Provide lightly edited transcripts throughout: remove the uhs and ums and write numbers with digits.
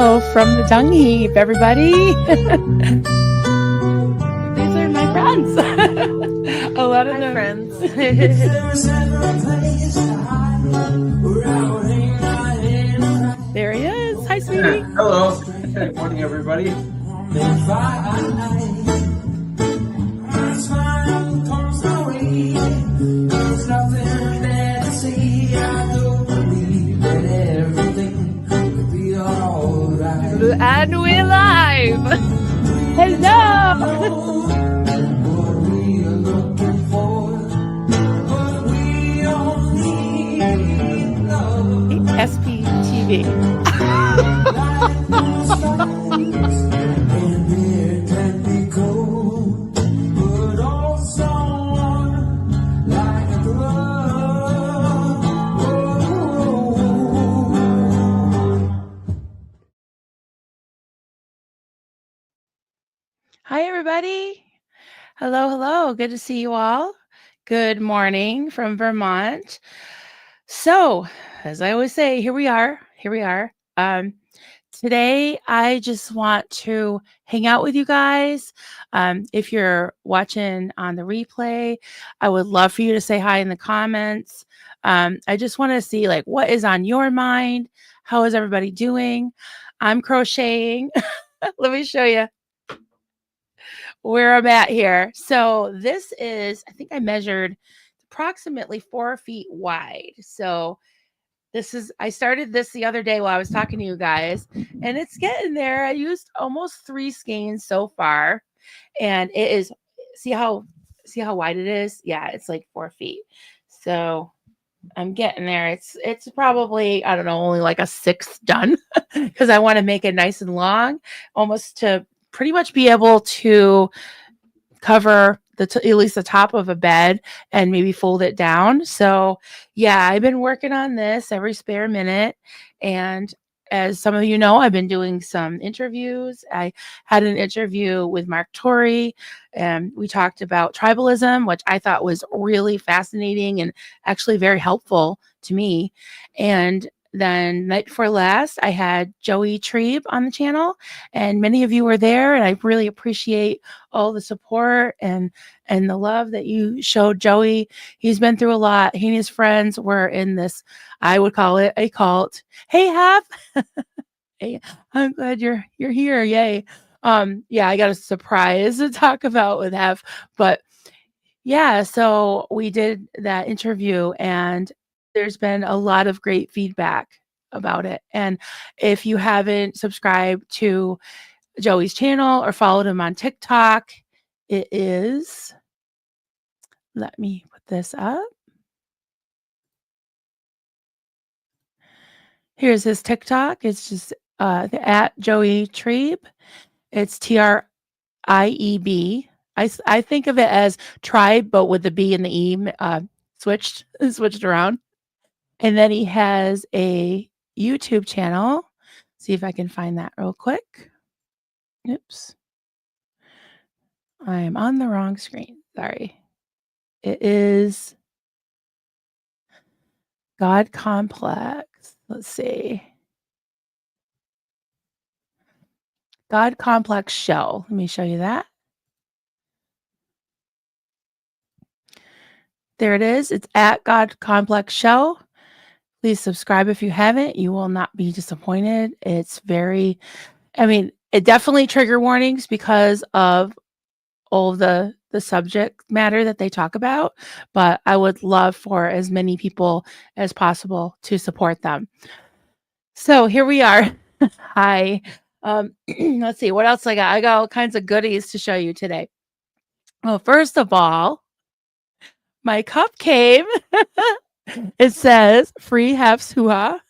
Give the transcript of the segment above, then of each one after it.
Hello from the dung heap, everybody. These are my friends. A lot of them. Friends. There he is. Hi, sweetie. Hello. Good morning, everybody. And we're live. Hello. SPTV. Hi, everybody. Hello, hello. Good to see you all. Good morning from Vermont. So, as I always say, here we are. Today, I just want to hang out with you guys. If you're watching on the replay, I would love for you to say hi in the comments. I just want to see what is on your mind. How is everybody doing? I'm crocheting. Let me show you where I'm at here. So this is, I think I measured approximately 4 feet wide. So I started this the other day while I was talking to you guys, and it's getting there. I used almost 3 skeins so far, and it is, see how wide it is? Yeah, it's like 4 feet. So I'm getting there. It's probably, I don't know, only like a sixth done because I want to make it nice and long, almost to pretty much be able to cover at least the top of a bed and maybe fold it down. So yeah, I've been working on this every spare minute. And as some of you know, I've been doing some interviews. I had an interview with Mark Torrey, and we talked about tribalism, which I thought was really fascinating and actually very helpful to me. And then night before last, I had Joey Trebe on the channel, and many of you were there, and I really appreciate all the support and the love that you showed Joey. He's been through a lot. He and his friends were in this, I would call it a cult. Hey, Hap. Hey, I'm glad you're here. Yay. Yeah, I got a surprise to talk about with Hap, but yeah, so we did that interview, and there's been a lot of great feedback about it. And if you haven't subscribed to Joey's channel or followed him on TikTok, it is, let me put this up. Here's his TikTok. It's just at Joey Trebe. It's TRIEB. I think of it as tribe, but with the B and the E switched around. And then he has a YouTube channel. See if I can find that real quick. Oops. I am on the wrong screen. Sorry. It is God Complex. Let's see. God Complex Show. Let me show you that. There it is. It's at God Complex Show. Please subscribe if you haven't. You will not be disappointed. It's very, it definitely trigger warnings because of all the subject matter that they talk about, but I would love for as many people as possible to support them. So here we are. Hi. Let's see what else I got. I got all kinds of goodies to show you today. Well, first of all, my cup came. It says free Hef's hoo-ha.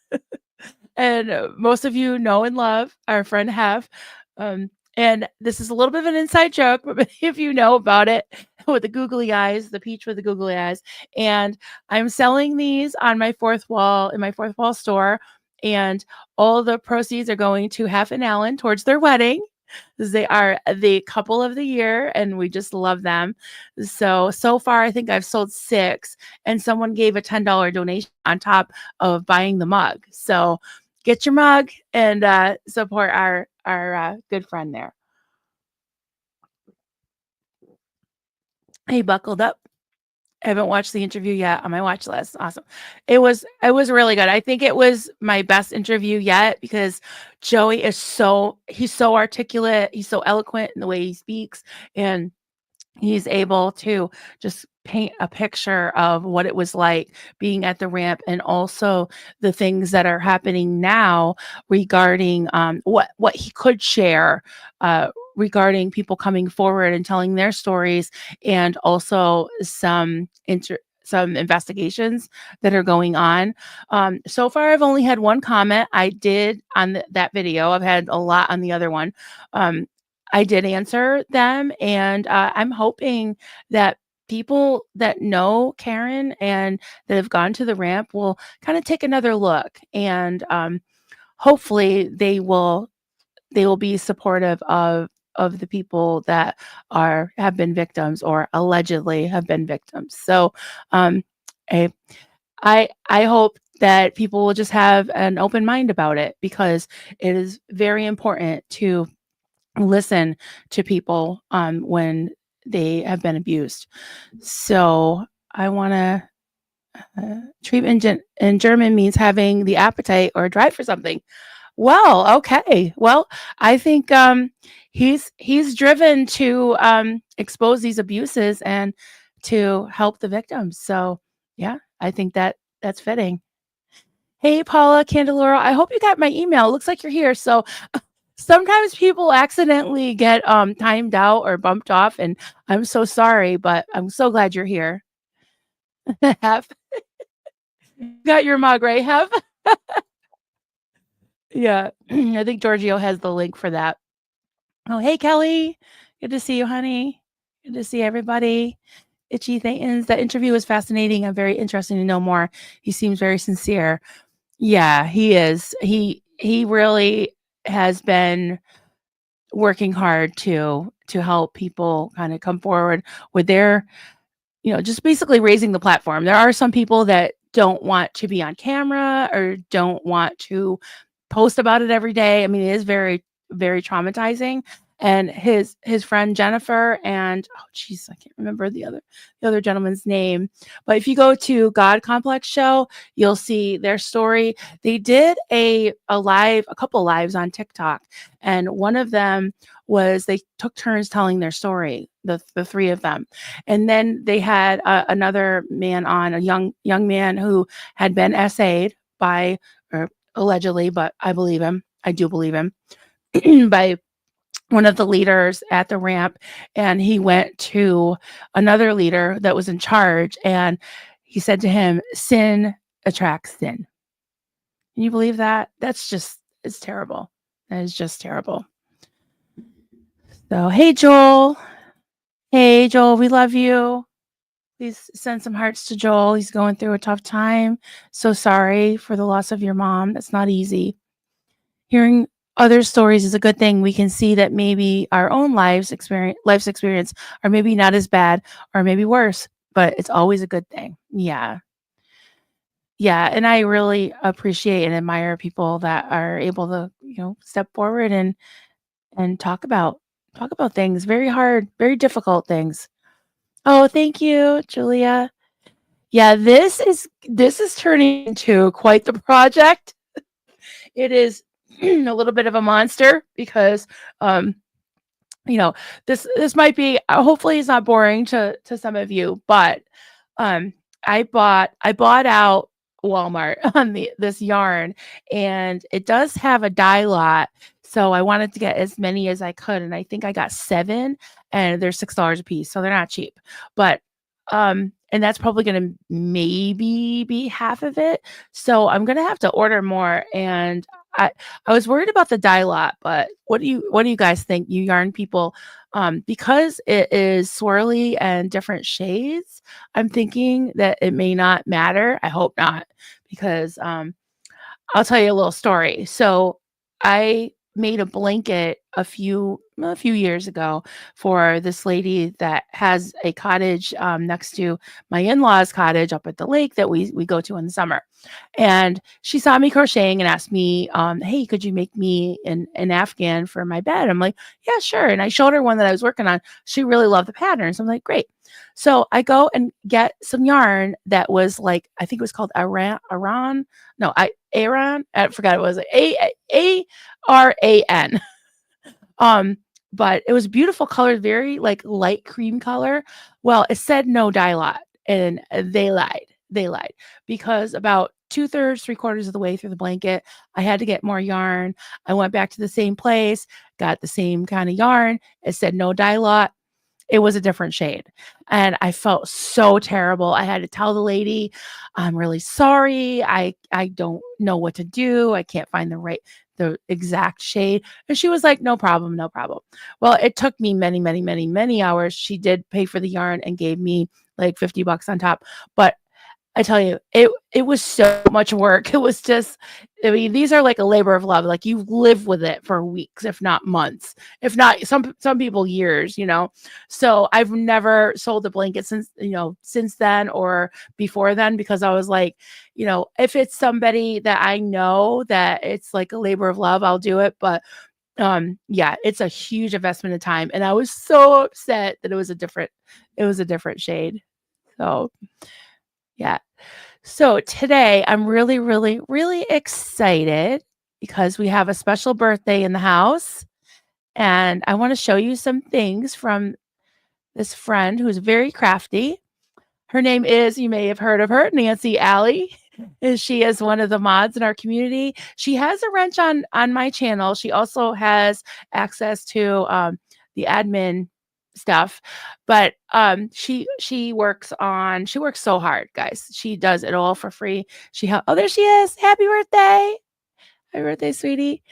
And most of you know and love our friend Hef. And this is a little bit of an inside joke, but if you know about it, with the googly eyes, the peach with the googly eyes. And I'm selling these on my fourth wall, in my fourth wall store. And all the proceeds are going to Hef and Alan towards their wedding. They are the couple of the year, and we just love them. So far, I think I've sold 6, and someone gave a $10 donation on top of buying the mug. So get your mug and support our good friend there. He buckled up. I haven't watched the interview yet on my watch list. Awesome. It was really good. I think it was my best interview yet because Joey is he's so articulate, he's so eloquent in the way he speaks, and he's able to just paint a picture of what it was like being at the ramp and also the things that are happening now regarding what he could share regarding people coming forward and telling their stories, and also some investigations that are going on. So far, I've only had one comment. I did on that video. I've had a lot on the other one. I did answer them, and I'm hoping that people that know Karen and that have gone to the ramp will kind of take another look, and hopefully they will be supportive of the people that have been victims or allegedly have been victims. So I I hope that people will just have an open mind about it, because it is very important to listen to people when they have been abused. So I want to treat in German means having the appetite or drive for something. Well, okay. Well, I think he's driven to expose these abuses and to help the victims. So yeah, I think that's fitting. Hey, Paula Candeloro, I hope you got my email. It looks like you're here. So sometimes people accidentally get timed out or bumped off, and I'm so sorry, but I'm so glad you're here. Have got your mug, right? Have yeah. I think Giorgio has the link for that. Oh, hey Kelly. Good to see you, honey. Good to see everybody. Itchy Thetans. That interview was fascinating and very interesting to know more. He seems very sincere. Yeah, he is. He really has been working hard to help people kind of come forward with their, just basically raising the platform. There are some people that don't want to be on camera or don't want to post about it every day. I mean, it is very, very traumatizing. And his friend Jennifer and oh geez, I can't remember the other gentleman's name. But if you go to God Complex Show, you'll see their story. They did a couple lives on TikTok, and one of them was they took turns telling their story, the three of them, and then they had another man on, a young man who had been SA'd by, or allegedly, but I believe him. I do believe him by one of the leaders at the ramp, and he went to another leader that was in charge, and he said to him, "Sin attracts sin." Can you believe that? It's terrible. That is just terrible. So, hey Joel, we love you. Please send some hearts to Joel. He's going through a tough time. So sorry for the loss of your mom. That's not easy. Hearing other stories is a good thing. We can see that maybe our own life's experience are maybe not as bad or maybe worse, but it's always a good thing. Yeah. Yeah. And I really appreciate and admire people that are able to, step forward and talk about things, very hard, very difficult things. Oh, thank you, Julia. Yeah, this is turning into quite the project. It is a little bit of a monster because this might be, hopefully it's not boring to some of you, but I bought out Walmart on this yarn, and it does have a dye lot, so I wanted to get as many as I could, and I think I got 7, and they're $6 a piece, so they're not cheap. But and that's probably gonna maybe be half of it, so I'm gonna have to order more. And I I was worried about the dye lot, but what do you guys think, you yarn people? Because it is swirly and different shades, I'm thinking that it may not matter. I hope not, because I'll tell you a little story. So I made a blanket a few years ago for this lady that has a cottage next to my in-laws' cottage up at the lake that we go to in the summer. And she saw me crocheting and asked me, hey, could you make me an Afghan for my bed? I'm like, yeah, sure. And I showed her one that I was working on. She really loved the pattern. So I'm like, great. So I go and get some yarn that was like, I think it was called Aran. No, Aran. I forgot it was ARAN. But it was beautiful color, very like light cream color. Well, it said no dye lot, and they lied. They lied because about 2/3, 3/4 of the way through the blanket, I had to get more yarn. I went back to the same place, got the same kind of yarn. It said no dye lot. It was a different shade. And I felt so terrible. I had to tell the lady, I'm really sorry. I don't know what to do. I can't find the exact shade. And she was like, no problem, no problem. Well, it took me many, many, many, many hours. She did pay for the yarn and gave me like $50 on top. But I tell you, it was so much work. It was just, I mean, these are like a labor of love. Like you live with it for weeks, if not months, if not some people years, you know. So I've never sold a blanket since then or before then, because I was like, you know, if it's somebody that I know that it's like a labor of love, I'll do it. But yeah, it's a huge investment of time. And I was so upset that it was a different shade. So yeah. So today I'm really, really, really excited because we have a special birthday in the house. And I want to show you some things from this friend who's very crafty. Her name is, you may have heard of her, Nancy Alley. She is one of the mods in our community. She has a wrench on my channel. She also has access to the admin stuff, but she works so hard, guys. She does it all for free. Oh, there she is. Happy birthday. Happy birthday, sweetie.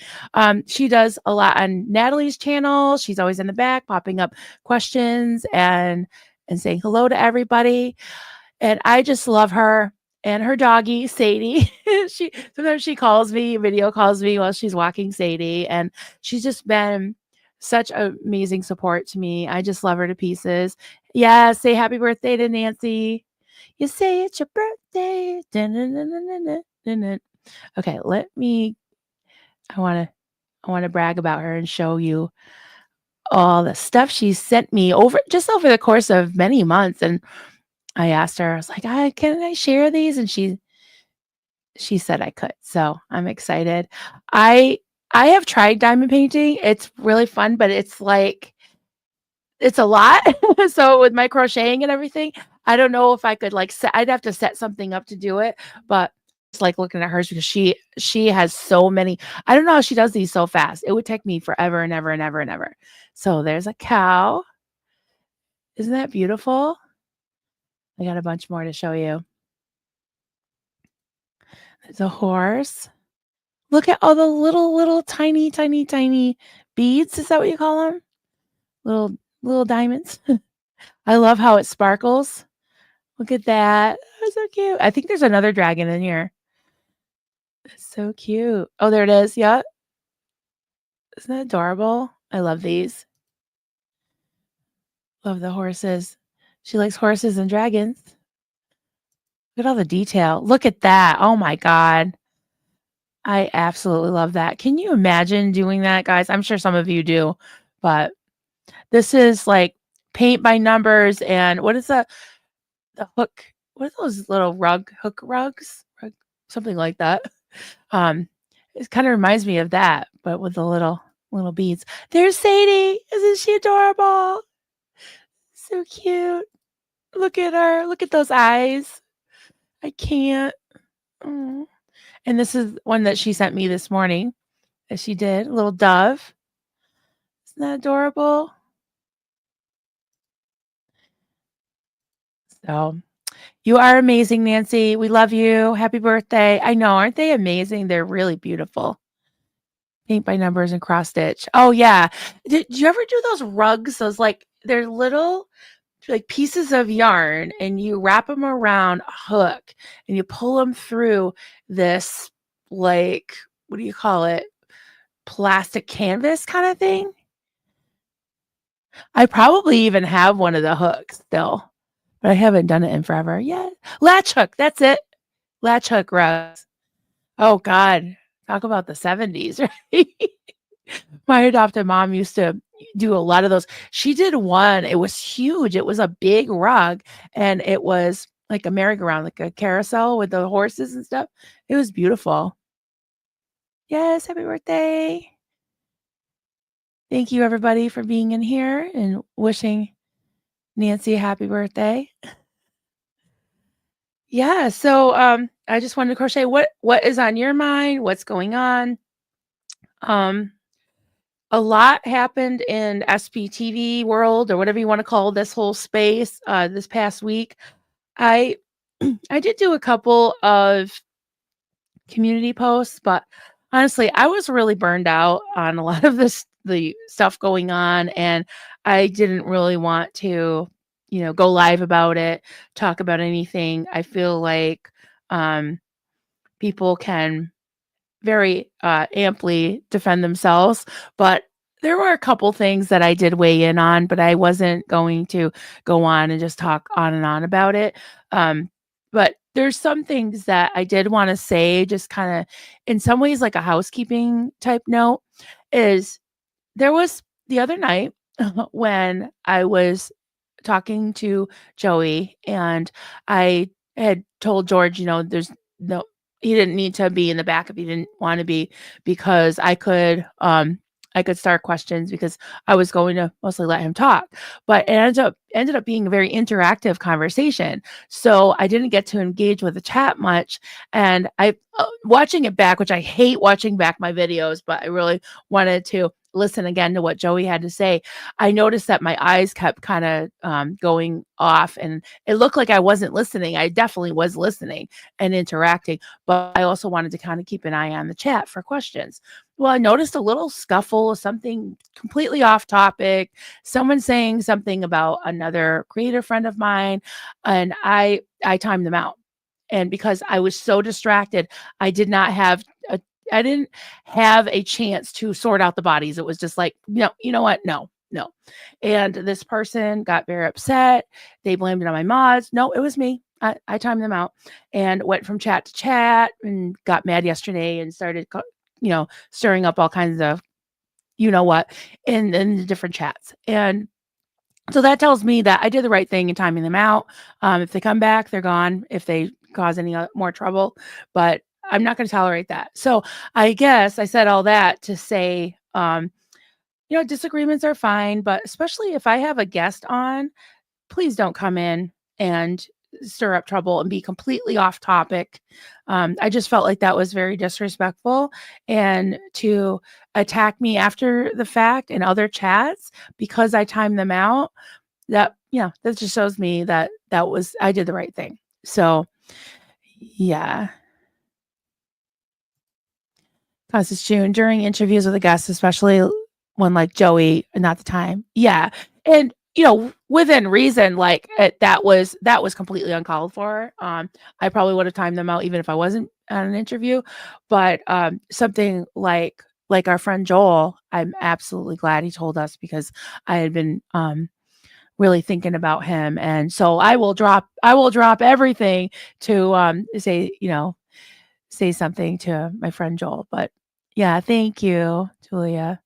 She does a lot on Natalie's channel. She's always in the back popping up questions and saying hello to everybody. And I just love her and her doggy, Sadie. Sometimes she video calls me while she's walking Sadie. And she's just been such amazing support to me. I just love her to pieces. Yeah, say happy birthday to Nancy. You say it's your birthday. Okay, I want to brag about her and show you all the stuff she sent me over the course of many months. And I asked her, I was like, can I share these? And she said I could. So I'm excited. I have tried diamond painting. It's really fun, but it's a lot. So with my crocheting and everything, I don't know if I could I'd have to set something up to do it, but it's like looking at hers because she has so many. I don't know how she does these so fast. It would take me forever and ever and ever and ever. So there's a cow. Isn't that beautiful? I got a bunch more to show you. There's a horse. Look at all the little tiny, tiny, tiny beads. Is that what you call them? Little diamonds. I love how it sparkles. Look at that. That's so cute. I think there's another dragon in here. It's so cute. Oh, there it is. Yep. Isn't that adorable? I love these. Love the horses. She likes horses and dragons. Look at all the detail. Look at that. Oh my God. I absolutely love that. Can you imagine doing that, guys? I'm sure some of you do, but this is like paint by numbers. And what is the hook? What are those little hook rugs? Something like that. It kind of reminds me of that, but with the little beads. There's Sadie. Isn't she adorable? So cute. Look at her. Look at those eyes. I can't. Oh. And this is one that she sent me this morning. That she did. A little dove. Isn't that adorable? So you are amazing, Nancy. We love you. Happy birthday. I know. Aren't they amazing? They're really beautiful. Paint by numbers and cross stitch. Oh yeah. Did you ever do those rugs? They're little like pieces of yarn and you wrap them around a hook and you pull them through this, like, what do you call it? plastic canvas kind of thing. I probably even have one of the hooks still, but I haven't done it in forever yet. Latch hook, that's it. Latch hook rugs. Oh God, talk about the 70s, right? My adopted mom used to do a lot of those. She did one, it was huge. It was a big rug and it was like a merry-go-round, like a carousel with the horses and stuff. It was beautiful. Yes, happy birthday. Thank you everybody for being in here and wishing Nancy a happy birthday. Yeah, so I just wanted to crochet. What is on your mind? What's going on? A lot happened in SPTV world or whatever you want to call this whole space this past week. I I did do a couple of community posts, but honestly, I was really burned out on a lot of the stuff going on, and I didn't really want to, go live about it, talk about anything. I feel like people can very amply defend themselves, but there were a couple things that I did weigh in on, but I wasn't going to go on and just talk on and on about it. But there's some things that I did want to say, just kind of in some ways like a housekeeping type note, is there was the other night when I was talking to Joey and I had told George, there's no he didn't need to be in the back if he didn't want to be, because I could start questions because I was going to mostly let him talk. But it ended up being a very interactive conversation. So I didn't get to engage with the chat much. And I watching it back, which I hate watching back my videos, but I really wanted to listen again to what Joey had to say. I noticed that my eyes kept kind of going off and it looked like I wasn't listening. I definitely was listening and interacting, but I also wanted to kind of keep an eye on the chat for questions. Well, I noticed a little scuffle, something completely off topic, someone saying something about another creator friend of mine, and I timed them out. And because I was so distracted, I did not have a I didn't have a chance to sort out the bodies. It was just like, no, you know what? No, no. And this person got very upset. They blamed it on my mods. No, it was me. I timed them out and went from chat to chat and got mad yesterday and started, stirring up all kinds of, what, in the different chats. And so that tells me that I did the right thing in timing them out. If they come back, they're gone. If they cause any more trouble, but I'm not going to tolerate that. So I guess I said all that to say, disagreements are fine, but especially if I have a guest on, please don't come in and stir up trouble and be completely off topic. I just felt like that was very disrespectful, and to attack me after the fact in other chats because I timed them out, that just shows me that I did the right thing. So yeah. Cause it's June during interviews with a guest, especially when like Joey, not the time. Yeah. And within reason, like that was completely uncalled for. I probably would have timed them out even if I wasn't on an interview. But something like our friend Joel, I'm absolutely glad he told us, because I had been really thinking about him. And so I will drop everything to say something to my friend Joel. But yeah, thank you, Julia.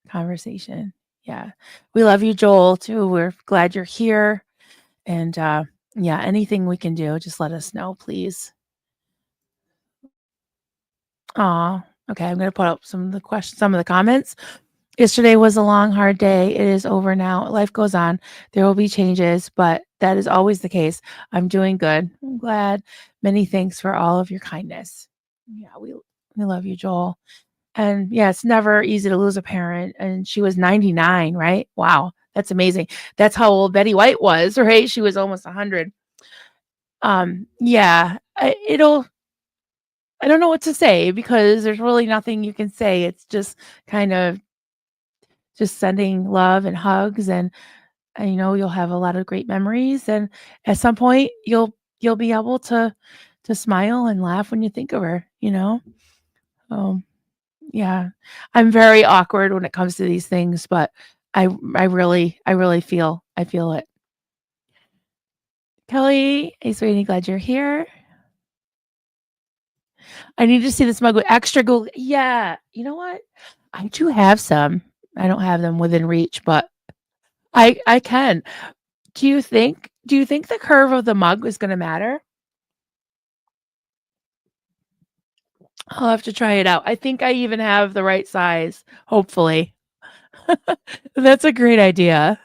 Conversation. Yeah. We love you, Joel, too. We're glad you're here. And yeah, anything we can do, just let us know, please. Aw. Okay, I'm gonna put up some of the comments. Yesterday was a long, hard day. It is over now. Life goes on. There will be changes, but that is always the case. I'm doing good. I'm glad. Many thanks for all of your kindness. Yeah, we love you, Joel. And yeah, it's never easy to lose a parent. And she was 99, right? Wow, that's amazing. That's how old Betty White was, right? She was almost 100. Yeah, I don't know what to say, because there's really nothing you can say. It's just kind of just sending love and hugs, and you'll have a lot of great memories, and at some point you'll be able to smile and laugh when you think of her. Um Yeah. I'm very awkward when it comes to these things, but I really feel it. Kelly, hey sweetie, glad you're here. I need to see this mug with extra gold. Yeah. You know what? I do have some. I don't have them within reach, but I can. Do you think the curve of the mug is gonna matter? I'll have to try it out. I think I even have the right size, hopefully. That's a great idea.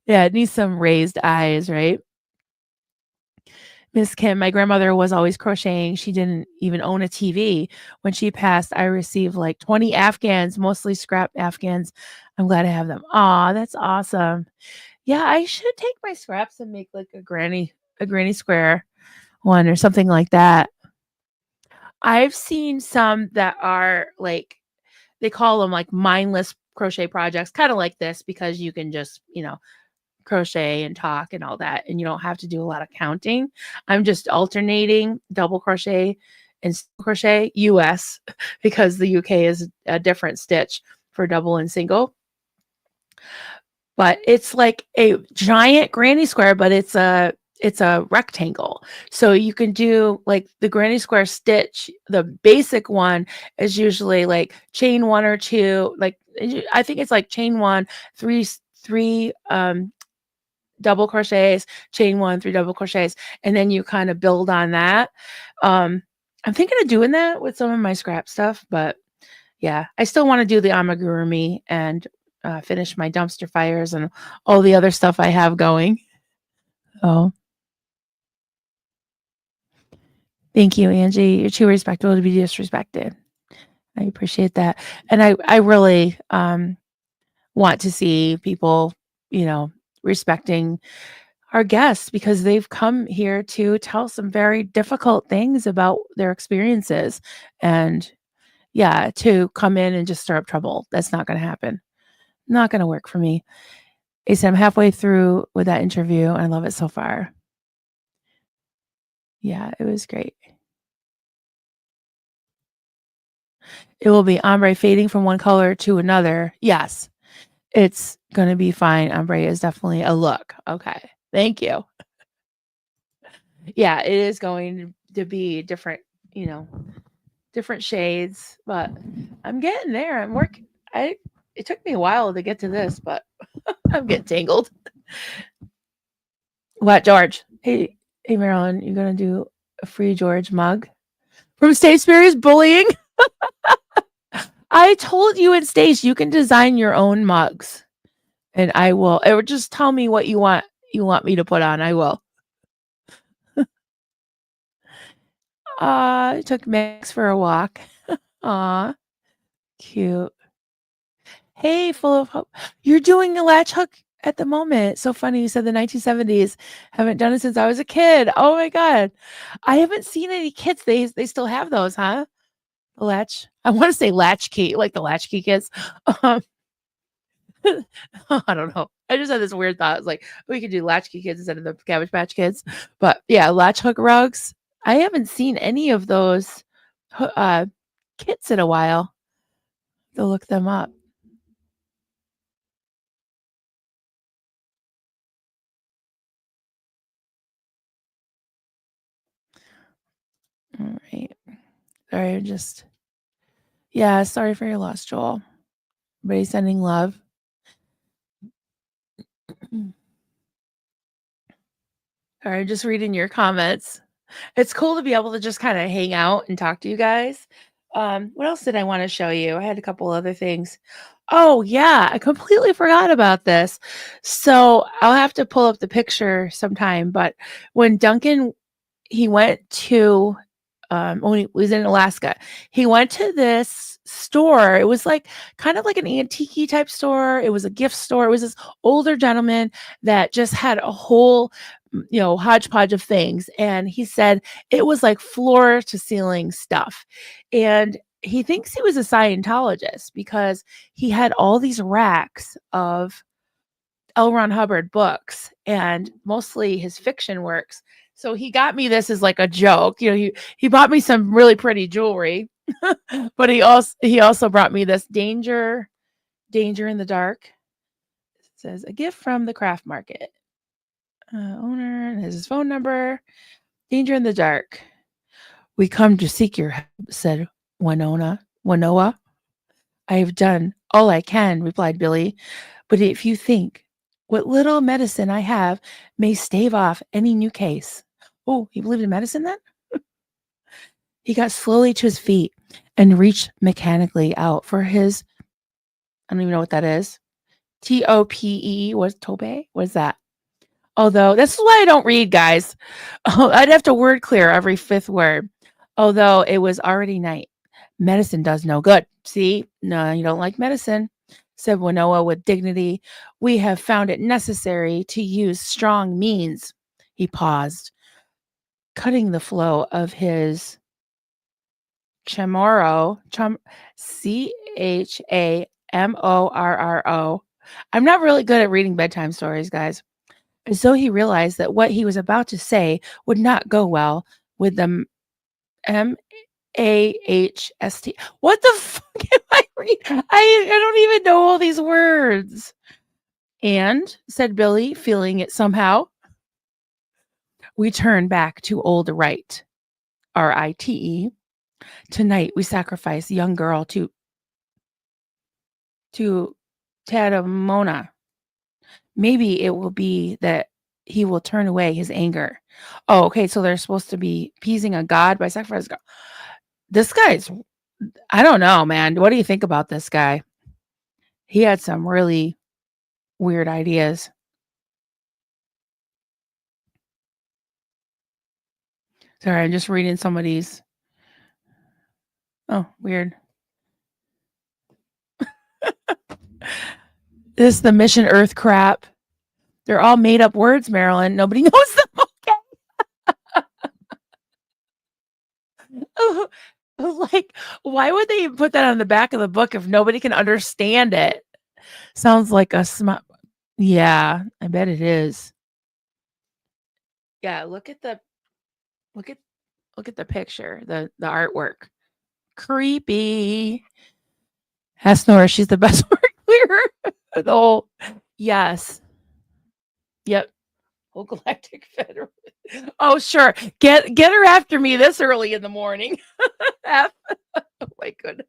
Yeah, it needs some raised eyes, right? Miss Kim, my grandmother was always crocheting. She didn't even own a TV. When she passed, I received like 20 Afghans, mostly scrap Afghans. I'm glad I have them. Aw, that's awesome. Yeah, I should take my scraps and make like a granny square one or something like that. I've seen some that are like they call them like mindless crochet projects, kind of like this because you can just, crochet and talk and all that and you don't have to do a lot of counting. I'm just alternating double crochet and single crochet US because the UK is a different stitch for double and single. But it's like a giant granny square, but it's a rectangle. So you can do like the granny square stitch. The basic one is usually like chain one or two, like I think it's like chain one, three double crochets, chain one, three double crochets, and then you kind of build on that. Um, I'm thinking of doing that with some of my scrap stuff, but yeah, I still want to do the amigurumi and finish my dumpster fires and all the other stuff I have going. Oh, thank you, Angie. You're too respectable to be disrespected. I appreciate that, and I really want to see people, respecting our guests because they've come here to tell some very difficult things about their experiences. And yeah, to come in and just stir up trouble, that's not going to happen. Not going to work for me. He said, I'm halfway through with that interview. And I love it so far. Yeah, it was great. It will be ombre fading from one color to another. Yes, it's going to be fine. Ombre is definitely a look. Okay. Thank you. Yeah, it is going to be different, you know, different shades, but I'm getting there. I'm working. It took me a while to get to this, but I'm getting tangled. What, George? Hey, Marilyn, you gonna do a free George mug from State Spears Bullying? I told you in Stace you can design your own mugs, and I will. Or just tell me what you want. You want me to put on? I will. I took Max for a walk. Aw, cute. Hey, full of hope. You're doing a latch hook at the moment. So funny. You said the 1970s. Haven't done it since I was a kid. Oh my God. I haven't seen any kids. They still have those, huh? The latch. I want to say latchkey, like the latchkey kids. Um, I don't know. I just had this weird thought. It's like we could do latchkey kids instead of the Cabbage Patch Kids. But yeah, latch hook rugs. I haven't seen any of those kits in a while. To look them up. All right. Sorry, sorry for your loss, Joel. Everybody sending love. All right, just reading your comments. It's cool to be able to just kind of hang out and talk to you guys. What else did I want to show you? I had a couple other things. Oh, yeah, I completely forgot about this. So I'll have to pull up the picture sometime. But when Duncan he went to when he was in Alaska, he went to this store. It was like kind of like an antique type store. It was a gift store. It was this older gentleman that just had a whole, hodgepodge of things. And he said it was like floor to ceiling stuff. And he thinks he was a Scientologist because he had all these racks of L. Ron Hubbard books and mostly his fiction works. So he got me this as like a joke. He bought me some really pretty jewelry. But he also brought me this danger in the dark. It says a gift from the craft market. Owner and his phone number. Danger in the dark. We come to seek your help, said Wanoa. I have done all I can, replied Billy. But if you think what little medicine I have may stave off any new case. Oh, he believed in medicine then? He got slowly to his feet and reached mechanically out for his, I don't even know what that is. Topee. What's tope? What's that? Although, that's why I don't read, guys. Oh, I'd have to word clear every fifth word. Although it was already night. Medicine does no good. See? No, you don't like medicine, said Wanoa with dignity. We have found it necessary to use strong means. He paused, cutting the flow of his chamorro, Chamorro. I'm not really good at reading bedtime stories, guys. As though he realized that what he was about to say would not go well with the MAHST. What the fuck am I reading? I don't even know all these words. And, said Billy, feeling it somehow, we turn back to old Rite, Rite. Tonight we sacrifice a young girl to Tadamona. Maybe it will be that he will turn away his anger. Oh, okay. So they're supposed to be appeasing a god by sacrificing. This guy's, I don't know, man. What do you think about this guy? He had some really weird ideas. Sorry, I'm just reading somebody's. Oh, weird. This is the Mission Earth crap. They're all made up words, Marilyn. Nobody knows them. Okay. Like, why would they put that on the back of the book if nobody can understand it? Sounds like a smart. Yeah, I bet it is. Yeah, look at the picture, the artwork. Creepy. Ask Nora, she's the best word clearer. The whole, yes. Yep. Whole Galactic Federal. Oh, sure. Get her after me this early in the morning. Oh my goodness.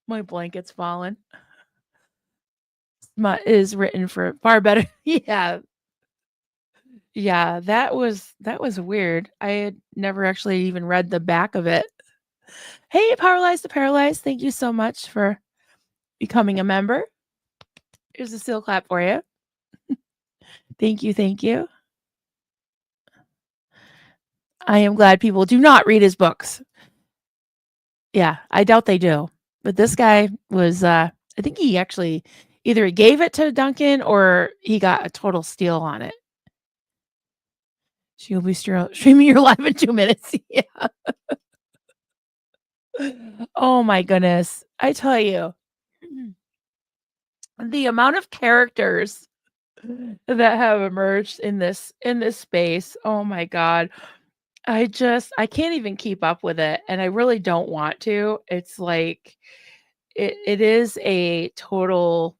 My blanket's fallen. Smut is written for far better. Yeah. Yeah, that was weird. I had never actually even read the back of it. Hey, Powerlize the Paralyzed, thank you so much for becoming a member. Here's a seal clap for you. Thank you, thank you. I am glad people do not read his books. Yeah, I doubt they do. But this guy was, I think he actually either gave it to Duncan or he got a total steal on it. She'll be streaming your live in 2 minutes. Yeah. Oh my goodness. I tell you, the amount of characters that have emerged in this space. Oh my God. I can't even keep up with it. And I really don't want to. It's like, it is a total,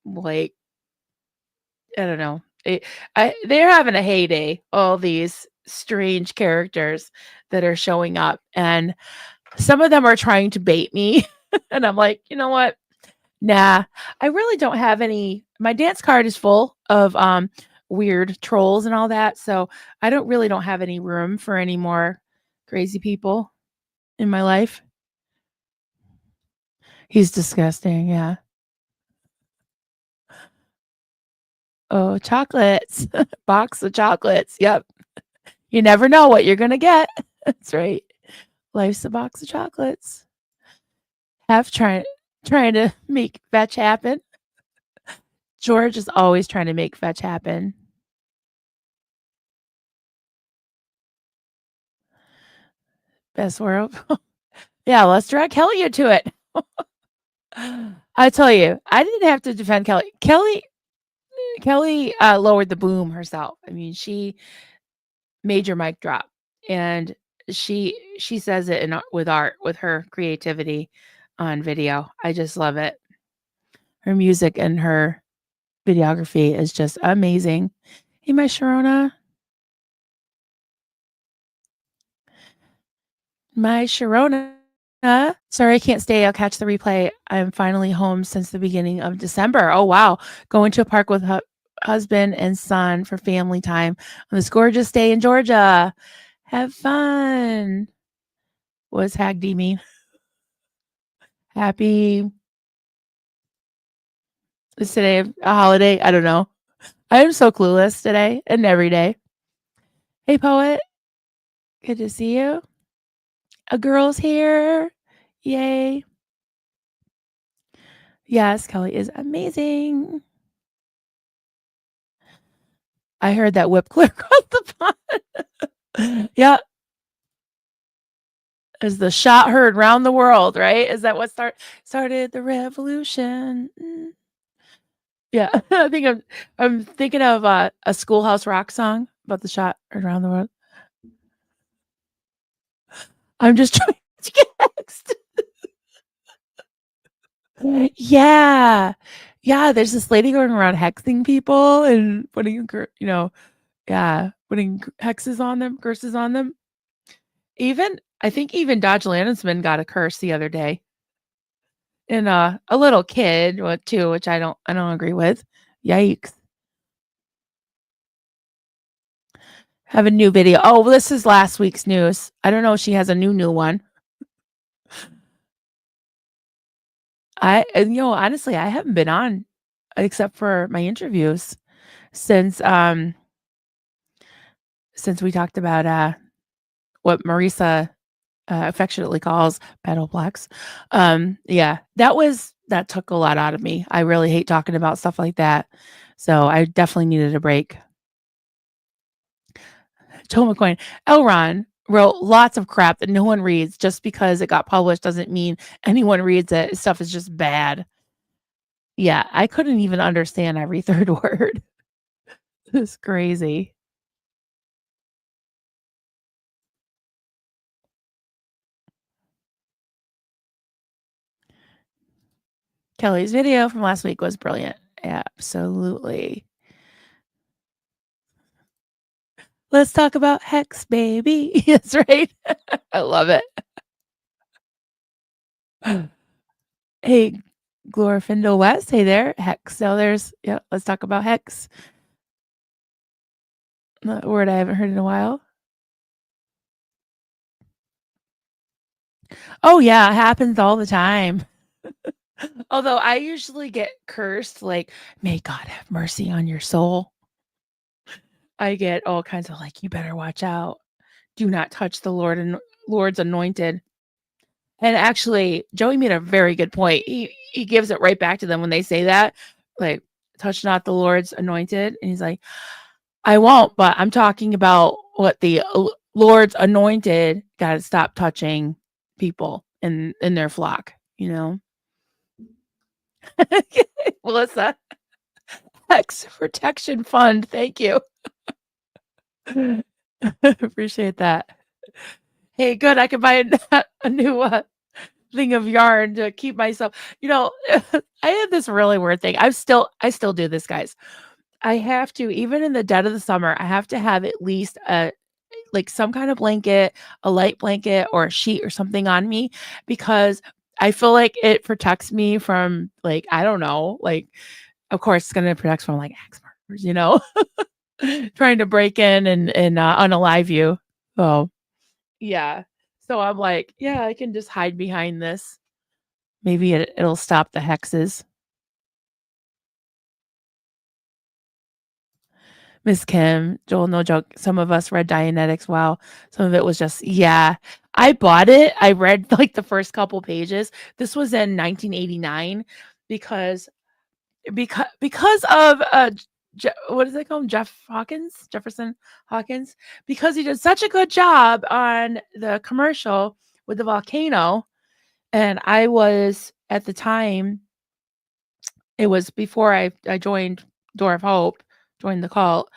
like, I don't know. They're having a heyday, all these strange characters that are showing up. And some of them are trying to bait me. And I'm like, you know what? Nah, I really don't have any. My dance card is full of weird trolls and all that. So I don't have any room for any more crazy people in my life. He's disgusting. Yeah. Oh, chocolates. Box of chocolates. Yep. You never know what you're going to get. That's right. Life's a box of chocolates. Trying to make fetch happen. George is always trying to make fetch happen. Best world. Yeah, let's drag Kelly into it. I tell you, I didn't have to defend Kelly. Kelly lowered the boom herself. I mean, she made your mic drop. And she says it with art, with her creativity on video. I just love it. Her music and her videography is just amazing. Hey, my Sharona. My Sharona. Sorry, I can't stay. I'll catch the replay. I'm finally home since the beginning of December. Oh, wow. Going to a park with husband and son for family time on this gorgeous day in Georgia. Have fun. What's Hagd mean? Happy. Is today a holiday? I don't know. I am so clueless today and every day. Hey, poet. Good to see you. A girl's here. Yay. Yes, Kelly is amazing. I heard that whip clear across the pond. Yeah. Is the shot heard round the world, right? Is that what started the revolution? Yeah. I think I'm thinking of a Schoolhouse Rock song about the shot heard around the world. I'm just trying to get next. Yeah. Yeah, there's this lady going around hexing people and putting, putting hexes on them, curses on them. I think even Dodge Landisman got a curse the other day. And a little kid too, which I don't agree with. Yikes. Have a new video. Oh, well, this is last week's news. I don't know if she has a new one. Honestly, I haven't been on except for my interviews since we talked about what Marisa affectionately calls Battleplex. Yeah, that took a lot out of me. I really hate talking about stuff like that. So I definitely needed a break. Joe McCoy, Elron wrote lots of crap that no one reads. Just because it got published doesn't mean anyone reads it. His stuff is just bad. Yeah, I couldn't even understand every third word. It's crazy. Kelly's video from last week was brilliant. Absolutely. Let's talk about Hex, baby. That's right. I love it. Hey, Glorifindo West. Hey there. Hex. So let's talk about Hex. A word I haven't heard in a while. Oh, yeah. It happens all the time. Although I usually get cursed, like, may God have mercy on your soul. I get all kinds of you better watch out. Do not touch the Lord's anointed. And actually, Joey made a very good point. He gives it right back to them when they say that, like, touch not the Lord's anointed. And he's like, I won't, but I'm talking about what the Lord's anointed got to stop touching people in their flock, Melissa, Hex Protection Fund. Thank you. Appreciate that. Hey, good. I can buy a new thing of yarn to keep myself. I had this really weird thing. I still do this, guys. I have to, even in the dead of the summer, I have to have at least some kind of blanket, a light blanket or a sheet or something on me, because I feel like it protects me from I don't know, of course it's going to protect from axe murders, trying to break in and unalive you. Oh, yeah. So I'm like, yeah, I can just hide behind this. Maybe it'll stop the hexes. Miss Kim, Joel, no joke. Some of us read Dianetics. Wow. Some of it was just, yeah. I bought it. I read the first couple pages. This was in 1989 because of what is it called? Jefferson Hawkins, because he did such a good job on the commercial with the volcano. And I was at the time, it was before I joined Door of Hope, joined the cult.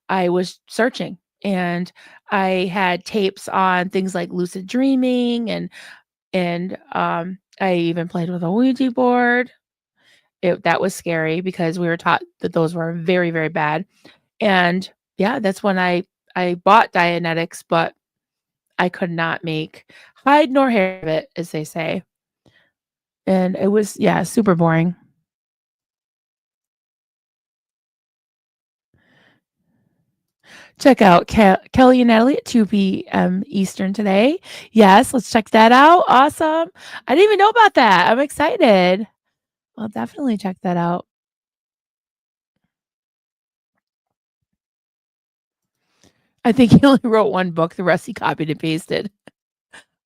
I was searching and I had tapes on things like lucid dreaming, and I even played with a Ouija board. That was scary because we were taught that those were very, very bad. And yeah, that's when I bought Dianetics, but I could not make hide nor hair of it, as they say. And it was, yeah, super boring. Check out Kelly and Natalie at 2 p.m. Eastern today. Yes, let's check that out. Awesome. I didn't even know about that. I'm excited. I'll definitely check that out. I think he only wrote one book. The rest he copied and pasted.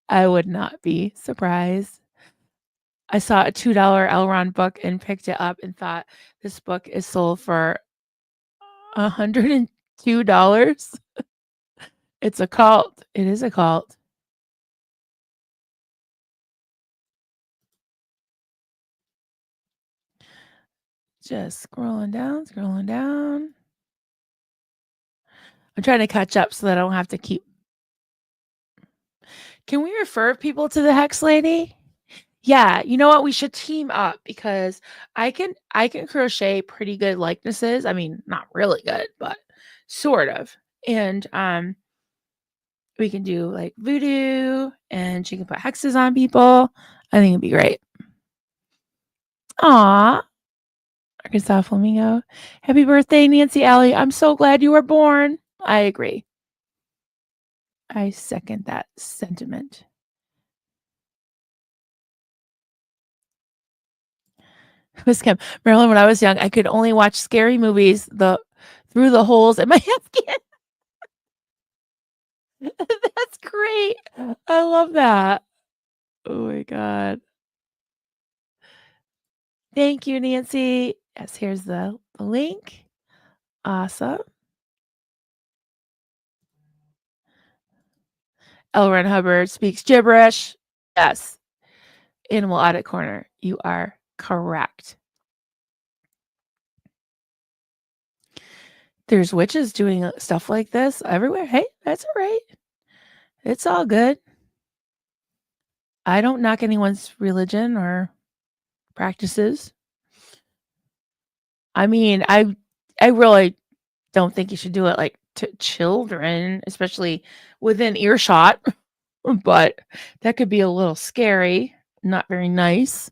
I would not be surprised. I saw a $2 Elron book and picked it up and thought this book is sold for $102. It's a cult. It is a cult. Just scrolling down, scrolling down. I'm trying to catch up so that I don't have to keep. Can we refer people to the Hex Lady? Yeah, you know what? We should team up because I can crochet pretty good likenesses. I mean, not really good, but sort of. And we can do like voodoo, and she can put hexes on people. I think it'd be great. Aw, Arkansas Flamingo. Happy birthday, Nancy Alley. I'm so glad you were born. I agree. I second that sentiment. Miss Kim. Marilyn, when I was young, I could only watch scary movies through the holes in my skin. That's great. I love that. Oh my God. Thank you, Nancy. Yes, here's the link. Awesome. L. Ron Hubbard speaks gibberish. Yes. Animal Audit Corner. You are correct. There's witches doing stuff like this everywhere. Hey, that's all right. It's all good. I don't knock anyone's religion or practices. I mean, I really don't think you should do it like to children, especially within earshot. But that could be a little scary, not very nice.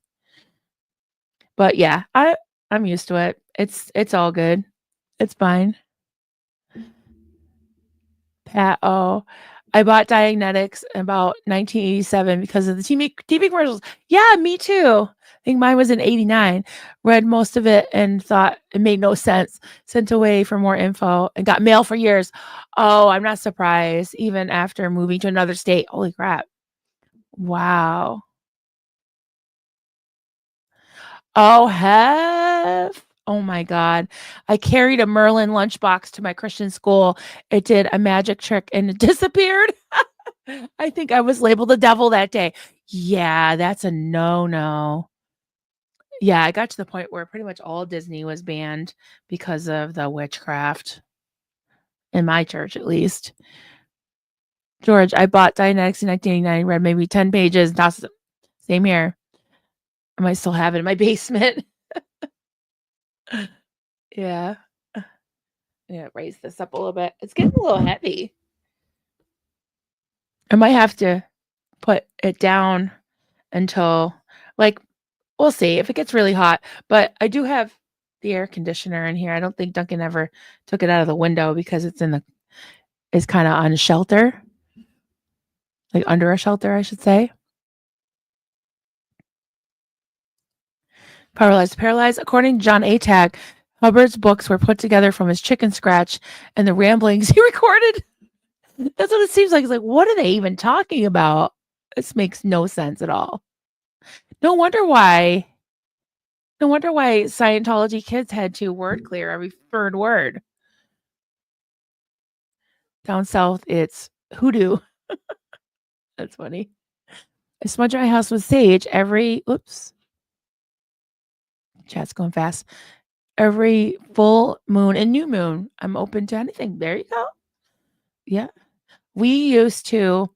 But yeah, I'm used to it. It's all good. It's fine. Pat, oh, I bought Dianetics in about 1987 because of the TV commercials. Yeah, me too. I think mine was in 89. Read most of it and thought it made no sense. Sent away for more info and got mail for years. Oh, I'm not surprised. Even after moving to another state. Holy crap. Wow. Oh, heck. Oh my God. I carried a Merlin lunchbox to my Christian school. It did a magic trick and it disappeared. I think I was labeled the devil that day. Yeah, that's a no-no. Yeah, I got to the point where pretty much all Disney was banned because of the witchcraft. In my church, at least. George, I bought Dianetics in 1989, read maybe 10 pages. Same here. I might still have it in my basement. Yeah. Yeah, raise this up a little bit. It's getting a little heavy. I might have to put it down until, like, we'll see if it gets really hot. But I do have the air conditioner in here. I don't think Duncan ever took it out of the window because it's kind of on a shelter, like under a shelter, I should say. Paralyzed. According to John A. Tag, Hubbard's books were put together from his chicken scratch and the ramblings he recorded. That's what it seems like. It's like, what are they even talking about? This makes no sense at all. No wonder why Scientology kids had to word clear every third word. Down south, it's hoodoo. That's funny. I smudge my house with sage chat's going fast. Every full moon and new moon. I'm open to anything. There you go. Yeah. We used to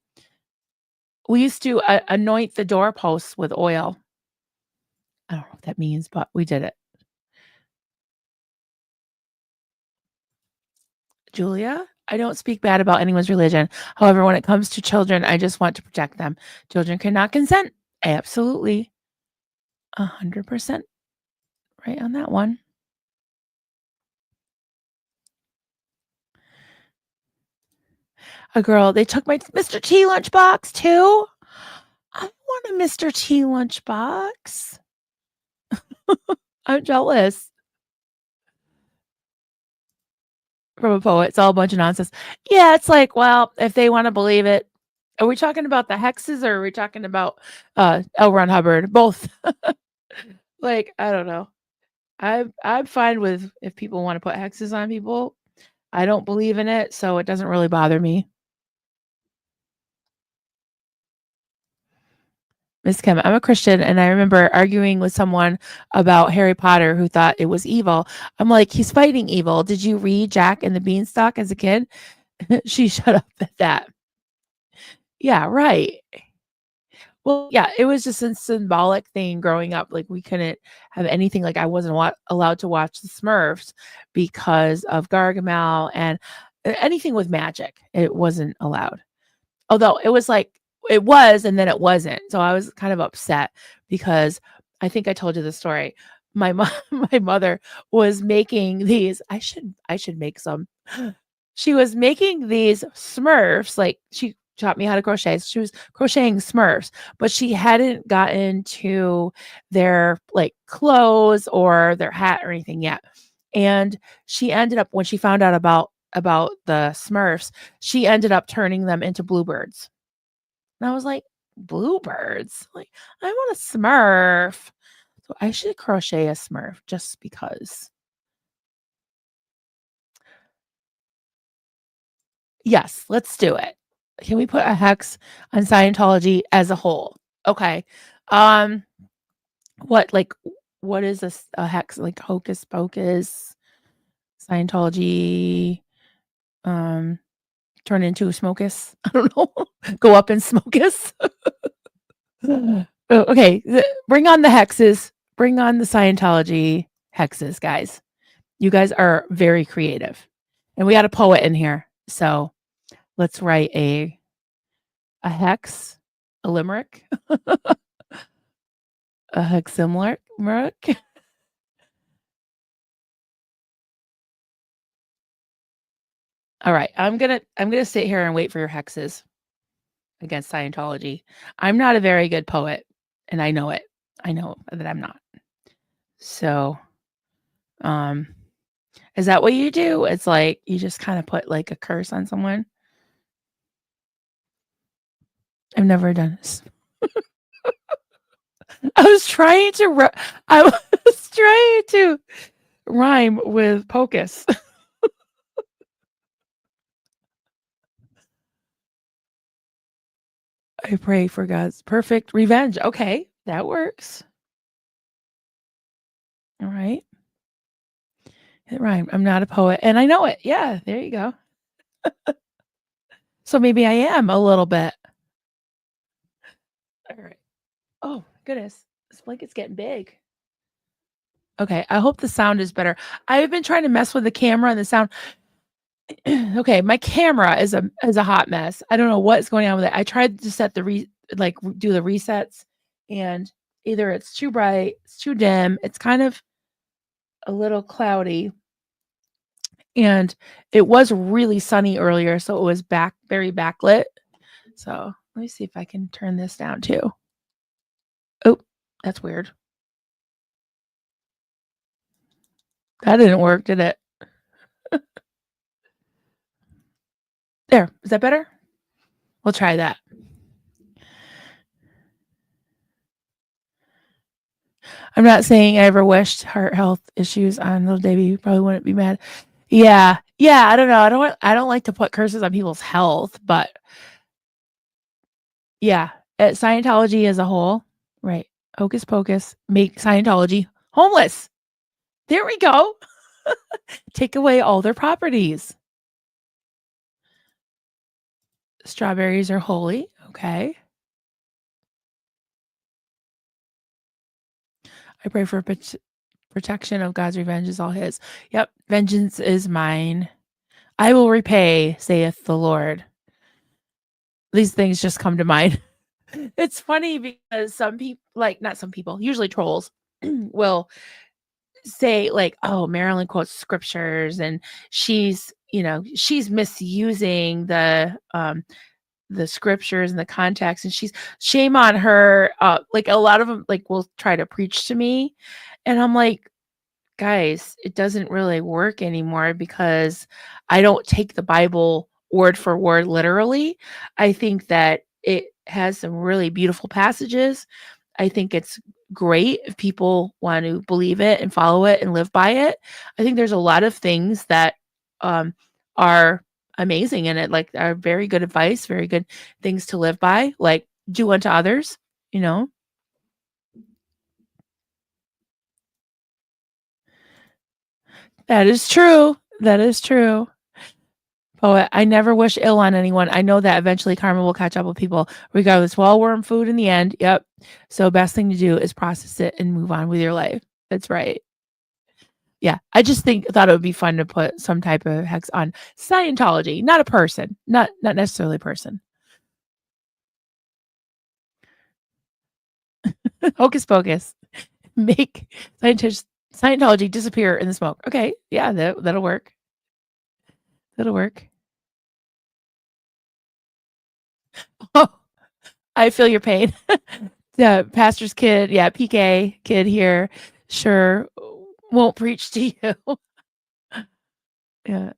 anoint the doorposts with oil. I don't know what that means, but we did it. Julia, I don't speak bad about anyone's religion. However, when it comes to children, I just want to protect them. Children cannot consent. Absolutely. 100% right on that one. A girl, they took my Mr. T lunchbox too. I want a Mr. T lunchbox. I'm jealous. From a poet. It's all a bunch of nonsense. Yeah, it's like, well, if they want to believe it. Are we talking about the hexes or are we talking about L. Ron Hubbard? Both. Like, I don't know. I'm fine with if people want to put hexes on people. I don't believe in it, so it doesn't really bother me. Miss Kim, I'm a Christian, and I remember arguing with someone about Harry Potter who thought it was evil. I'm like, he's fighting evil. Did you read Jack and the Beanstalk as a kid? She shut up at that. Yeah, right. Well, yeah, it was just a symbolic thing growing up. Like we couldn't have anything. Like I wasn't allowed to watch the Smurfs because of Gargamel and anything with magic. It wasn't allowed. Although it was like it was, and then it wasn't. So I was kind of upset because I think I told you the story. My mom, my mother was making these. I should make some. She was making these Smurfs. Like she taught me how to crochet. So she was crocheting Smurfs, but she hadn't gotten to their like clothes or their hat or anything yet. And she ended up when she found out about the Smurfs, she ended up turning them into bluebirds. And I was like, bluebirds? Like, I want a Smurf. So I should crochet a Smurf just because. Yes, let's do it. Can we put a hex on Scientology as a whole? Okay. Um, what is a hex? Like hocus pocus, Scientology, turn into a smokus? I don't know. Go up in smokus. Oh, okay, bring on the hexes. Bring on the Scientology hexes, guys. You guys are very creative. And we got a poet in here. So let's write a hex, a limerick, a heximeric. All right, I'm gonna sit here and wait for your hexes against Scientology. I'm not a very good poet, and I know it. I know that I'm not. So, um, is that what you do? It's like you just kind of put like a curse on someone. I've never done this. I was trying to I was trying to rhyme with pocus. I pray for God's perfect revenge. Okay, that works. All right. It rhymed. I'm not a poet and I know it. Yeah, there you go. So maybe I am a little bit. All right. Oh, goodness. This blanket's getting big. Okay, I hope the sound is better. I've been trying to mess with the camera and the sound. Okay, my camera is a hot mess. I don't know what's going on with it. I tried to set do the resets and either it's too bright, it's too dim, it's kind of a little cloudy. And it was really sunny earlier, so it was very backlit. So let me see if I can turn this down too. Oh, that's weird. That didn't work, did it? There, is that better? We'll try that. I'm not saying I ever wished heart health issues on little Davy. You probably wouldn't be mad. Yeah. Yeah, I don't know. I don't like to put curses on people's health, but yeah, at Scientology as a whole, right? Hocus pocus, make Scientology homeless. There we go. Take away all their properties. Strawberries are holy. Okay. I pray for protection of God's revenge is all his. Yep. Vengeance is mine. I will repay, saith the Lord. These things just come to mind. It's funny because some people, like not some people, usually trolls, will say like, "Oh, Marilyn quotes scriptures, and she's misusing the scriptures and the context, and she's shame on her." Like a lot of them, like will try to preach to me, and I'm like, guys, it doesn't really work anymore because I don't take the Bible word for word literally. I think that it has some really beautiful passages. I think it's great if people want to believe it and follow it and live by it. I think there's a lot of things that um, are amazing in it, like are very good advice, very good things to live by, like do unto others, you know. That is true. That is true. Poet, I never wish ill on anyone. I know that eventually karma will catch up with people, regardless. Well, worm food in the end. Yep. So best thing to do is process it and move on with your life. That's right. Yeah. I just thought it would be fun to put some type of hex on Scientology, not a person, not necessarily a person. Hocus pocus. Make Scientology disappear in the smoke. Okay. Yeah, that'll work. That'll work. Oh, I feel your pain. The pastor's kid, yeah, PK kid here, sure won't preach to you. Yeah.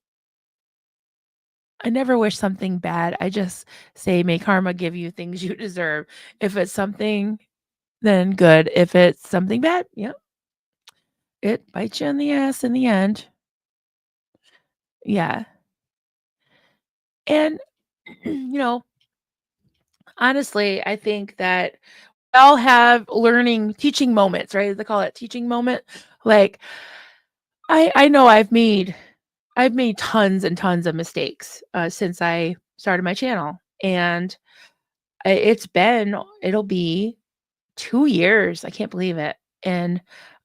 I never wish something bad. I just say, may karma give you things you deserve. If it's something, then good. If it's something bad, yeah, it bites you in the ass in the end. Yeah. And, honestly, I think that we all have teaching moments, right? They call it teaching moment. Like, I know I've made tons and tons of mistakes since I started my channel, and it'll be 2 years. I can't believe it. And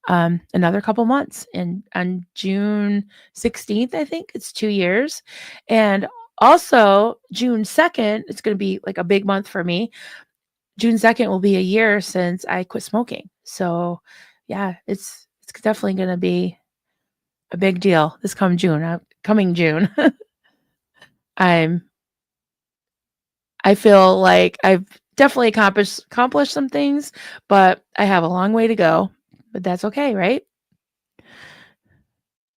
another couple months, and on June 16th, I think it's 2 years, and also June 2nd, it's going to be like a big month for me. June 2nd will be a year since I quit smoking. So, yeah, it's definitely going to be a big deal this coming June. I'm I feel like I've definitely accomplished some things, but I have a long way to go. But that's okay, right?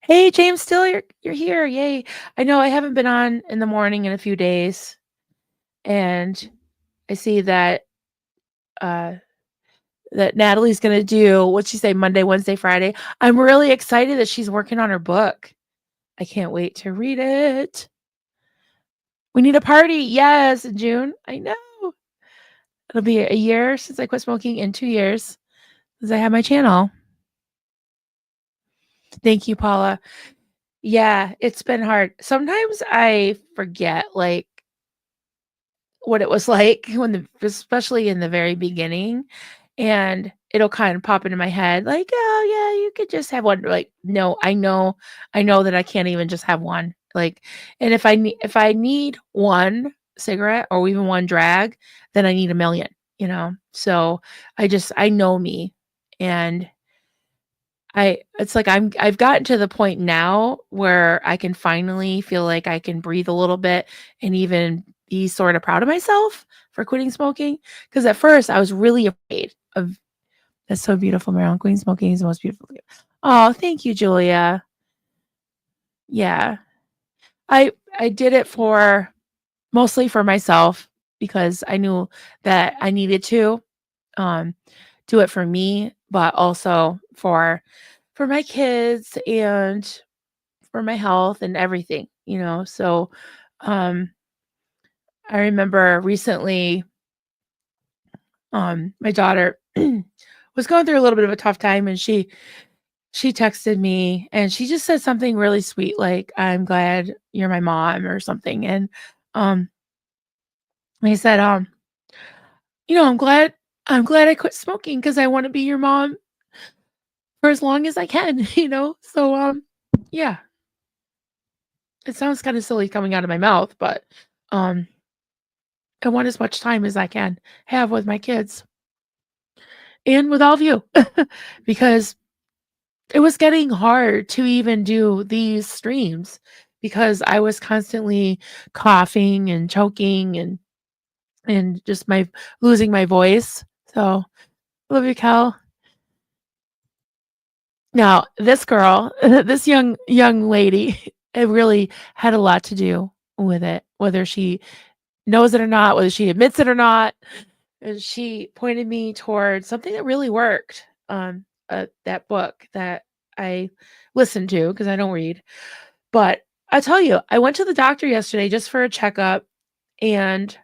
Hey, James, still you're here. Yay. I know I haven't been on in the morning in a few days, and I see uh that Natalie's gonna do what'd she say, Monday, Wednesday, Friday. I'm really excited that she's working on her book. I can't wait to read it. We need a party. Yes, in June. I know. It'll be a year since I quit smoking, in 2 years since I had my channel. Thank you, Paula. Yeah, it's been hard. Sometimes I forget like what it was like especially in the very beginning, and it'll kind of pop into my head like, "Oh, yeah, you could just have one." Like, no, I know that I can't even just have one. Like, and if I need one cigarette or even one drag, then I need a million, you know? So, I know me, and it's like I've gotten to the point now where I can finally feel like I can breathe a little bit and even be sort of proud of myself for quitting smoking. Because at first I was really afraid of. That's so beautiful, Marilyn. Queen smoking is the most beautiful thing. Oh, thank you, Julia. Yeah. I did it for mostly for myself because I knew that I needed to um do it for me, but also for my kids and for my health and everything, you know? So, um, I remember recently, my daughter was going through a little bit of a tough time, and she texted me and she just said something really sweet, like, "I'm glad you're my mom," or something. And, um, he said, I'm glad I quit smoking because I want to be your mom for as long as I can, So, yeah, it sounds kind of silly coming out of my mouth, but um, I want as much time as I can have with my kids and with all of you because it was getting hard to even do these streams because I was constantly coughing and choking and just my losing my voice. So, love you, Cal. Now, this girl, this young lady, it really had a lot to do with it, whether she knows it or not, whether she admits it or not. And she pointed me towards something that really worked. That book that I listened to because I don't read. But I tell you, I went to the doctor yesterday just for a checkup, and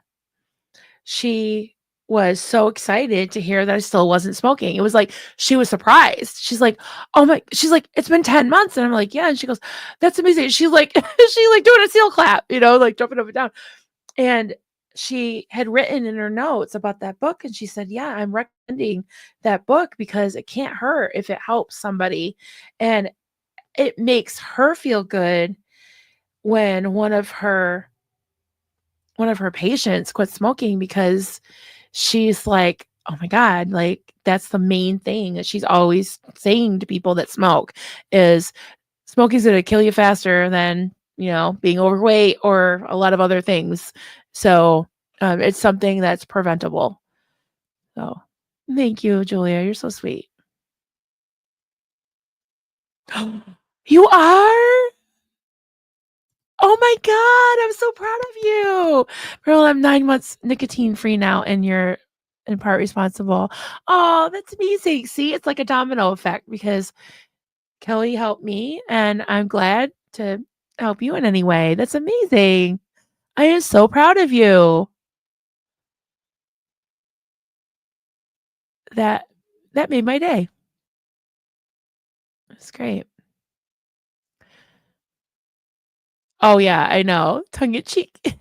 she was so excited to hear that I still wasn't smoking. It was like she was surprised. She's like, "Oh my," she's like, "It's been 10 months." And I'm like, "Yeah." And she goes, "That's amazing." She's like she like doing a seal clap, like jumping up and down. And she had written in her notes about that book, and she said, "Yeah, I'm recommending that book because it can't hurt if it helps somebody." And it makes her feel good when one of her patients quit smoking because she's like, "Oh my God," like that's the main thing that she's always saying to people that smoke is smoking's going to kill you faster than, being overweight or a lot of other things. So, it's something that's preventable. So, thank you, Julia. You're so sweet. You are? Oh my God, I'm so proud of you. Girl, I'm 9 months nicotine free now, and you're in part responsible. Oh, that's amazing. See, it's like a domino effect because Kelly helped me, and I'm glad to help you in any way. That's amazing. I am so proud of you. That that made my day. That's great. Oh yeah, I know. Tongue in cheek.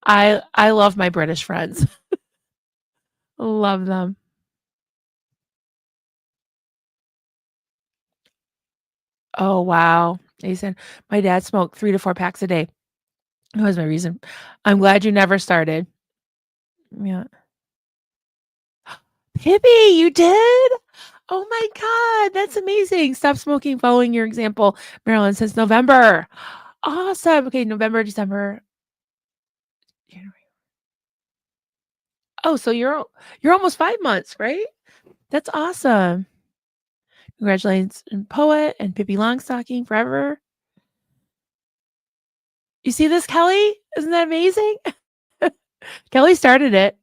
I love my British friends. Love them. Oh wow. Jason, my dad smoked 3 to 4 packs a day. That was my reason. I'm glad you never started. Yeah. Pibby, you did? Oh my God, that's amazing. Stop smoking following your example, Marilyn, since November. Awesome. Okay, November, December, January. Oh, so you're almost 5 months, right? That's awesome. Congratulations, Poet and Pippi Longstocking forever. You see this, Kelly? Isn't that amazing? Kelly started it.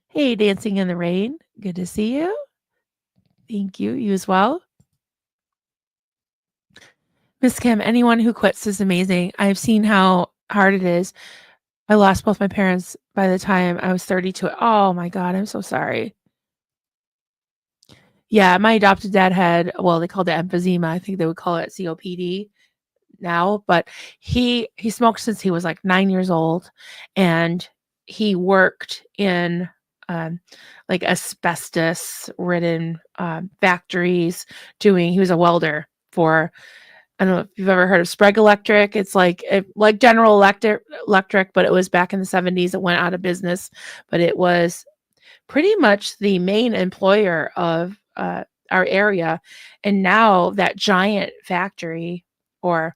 Hey, Dancing in the Rain. Good to see you. Thank you. You as well. Miss Kim, anyone who quits is amazing. I've seen how hard it is. I lost both my parents by the time I was 32. Oh my God, I'm so sorry. Yeah, my adopted dad had, well, they called it emphysema. I think they would call it COPD now, but he smoked since he was like 9 years old, and he worked in like asbestos ridden factories he was a welder for, I don't know if you've ever heard of Sprague Electric. It's like General Electric, but it was back in the 70s. It went out of business, but it was pretty much the main employer of our area. And now that giant factory, or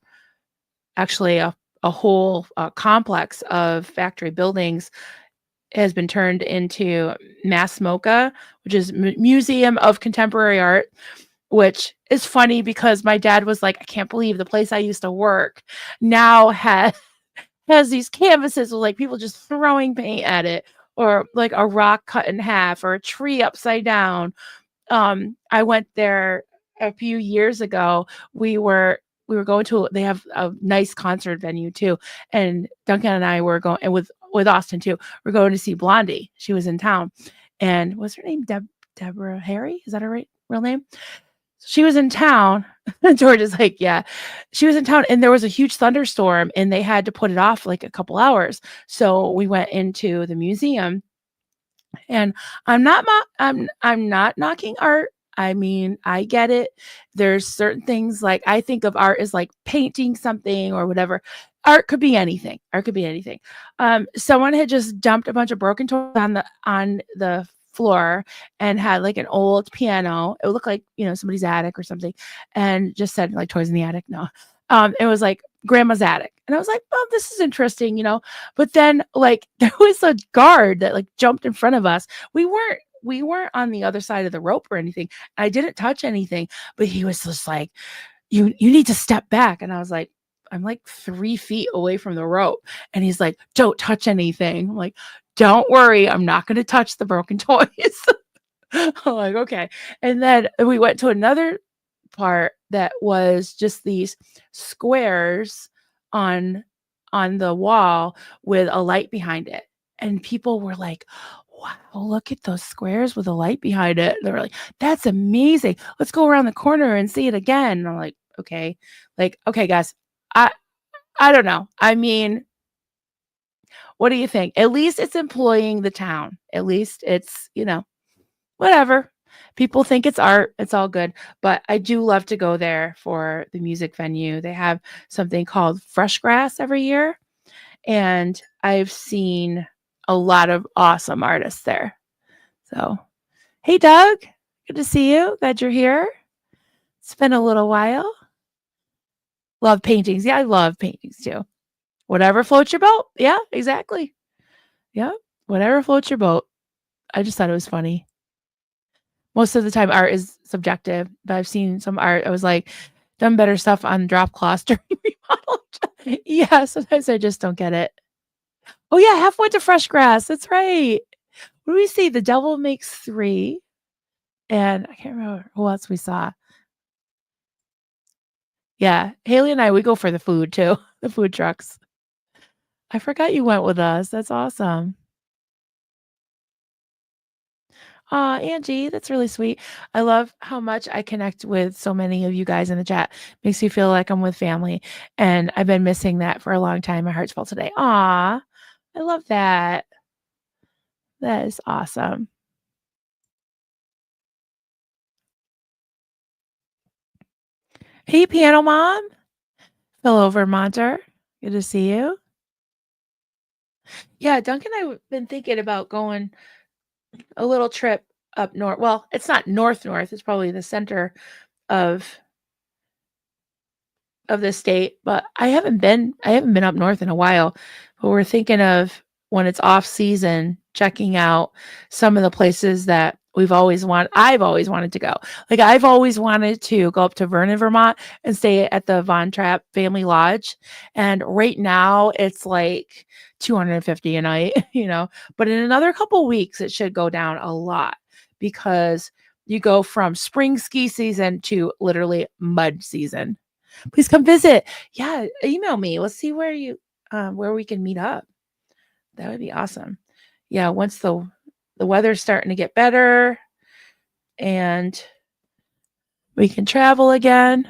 actually a whole complex of factory buildings, has been turned into Mass MoCA, which is Museum of Contemporary Art, which is funny because my dad was like, "I can't believe the place I used to work now has these canvases with like people just throwing paint at it, or like a rock cut in half, or a tree upside down." I went there a few years ago. We were going to, they have a nice concert venue too, and Duncan and I were going, and with Austin too. We're going to see Blondie. She was in town, and what's her name? Deborah Harry? Is that her real name? She was in town. George is like, yeah, she was in town and there was a huge thunderstorm and they had to put it off like a couple hours. So we went into the museum and I'm not knocking art. I mean, I get it. There's certain things like I think of art as like painting something or whatever. Art could be anything. Art could be anything. Someone had just dumped a bunch of broken toys on the floor and had like an old piano. It looked like, somebody's attic or something, and just said like toys in the attic. No. It was like grandma's attic. And I was like, oh, this is interesting. But then like there was a guard that like jumped in front of us. We weren't on the other side of the rope or anything. I didn't touch anything, but he was just like, you need to step back. And I was like, I'm like 3 feet away from the rope. And he's like, don't touch anything. I'm like, don't worry, I'm not going to touch the broken toys. I'm like, okay. And then we went to another part that was just these squares on the wall with a light behind it. And people were like, wow, look at those squares with a light behind it. They were like, that's amazing. Let's go around the corner and see it again. And I'm like, okay. Like, okay, guys, I don't know. I mean, what do you think? At least it's employing the town. At least it's, whatever. People think it's art. It's all good. But I do love to go there for the music venue. They have something called Fresh Grass every year. And I've seen a lot of awesome artists there. So, hey, Doug. Good to see you. Glad you're here. It's been a little while. Love paintings. Yeah, I love paintings too. Whatever floats your boat. Yeah, exactly. Yeah, whatever floats your boat. I just thought it was funny. Most of the time art is subjective, but I've seen some art. I was like, done better stuff on drop cloths during remodel. Yeah, sometimes I just don't get it. Oh yeah, half went to Fresh Grass. That's right. What do we see? The Devil Makes Three. And I can't remember who else we saw. Yeah, Haley and I, we go for the food too. The food trucks. I forgot you went with us. That's awesome. Aw, Angie, that's really sweet. I love how much I connect with so many of you guys in the chat. Makes me feel like I'm with family, and I've been missing that for a long time. My heart's full today. Aw, I love that. That is awesome. Hey, Piano Mom. Hello, Vermonter. Good to see you. Yeah, Duncan and I have been thinking about going a little trip up north. Well, it's not north, it's probably the center of the state, but I haven't been up north in a while. But we're thinking of when it's off season, checking out some of the places that I've always wanted to go. Like I've always wanted to go up to Vernon, Vermont and stay at the Von Trapp Family Lodge. And right now it's like $250 a night, but in another couple weeks it should go down a lot because you go from spring ski season to literally mud season. Please come visit. Yeah, email me. Let's see where we can meet up. That would be awesome. Yeah, once the weather's starting to get better and we can travel again.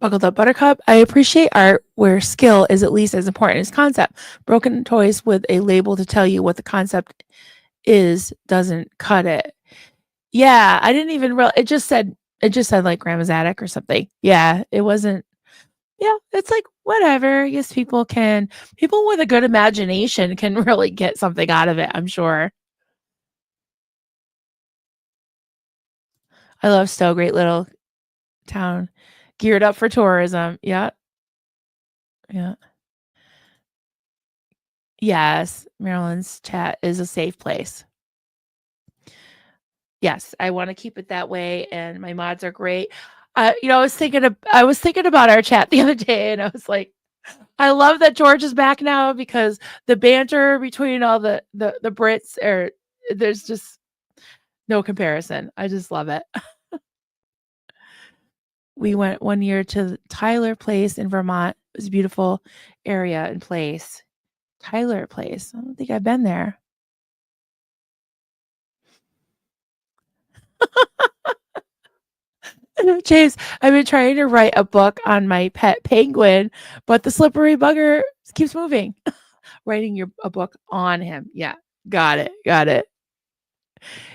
Buckled up Buttercup. I appreciate art where skill is at least as important as concept. Broken toys with a label to tell you what the concept is doesn't cut it. Yeah, I didn't even realize it just said like grandma's attic or something. Yeah, it wasn't. Yeah, it's like whatever. Yes, people with a good imagination can really get something out of it, I'm sure. I love Stowe, great little town. Geared up for tourism. Yeah. Yeah. Yes, Maryland's chat is a safe place. Yes, I want to keep it that way, and my mods are great. I was thinking about our chat the other day, and I was like, I love that George is back now because the banter between all the Brits there's just no comparison. I just love it. We went one year to Tyler Place in Vermont. It was a beautiful area and place. Tyler Place. I don't think I've been there. James, I've been trying to write a book on my pet penguin, but the slippery bugger keeps moving. Writing a book on him. Yeah. Got it. Got it.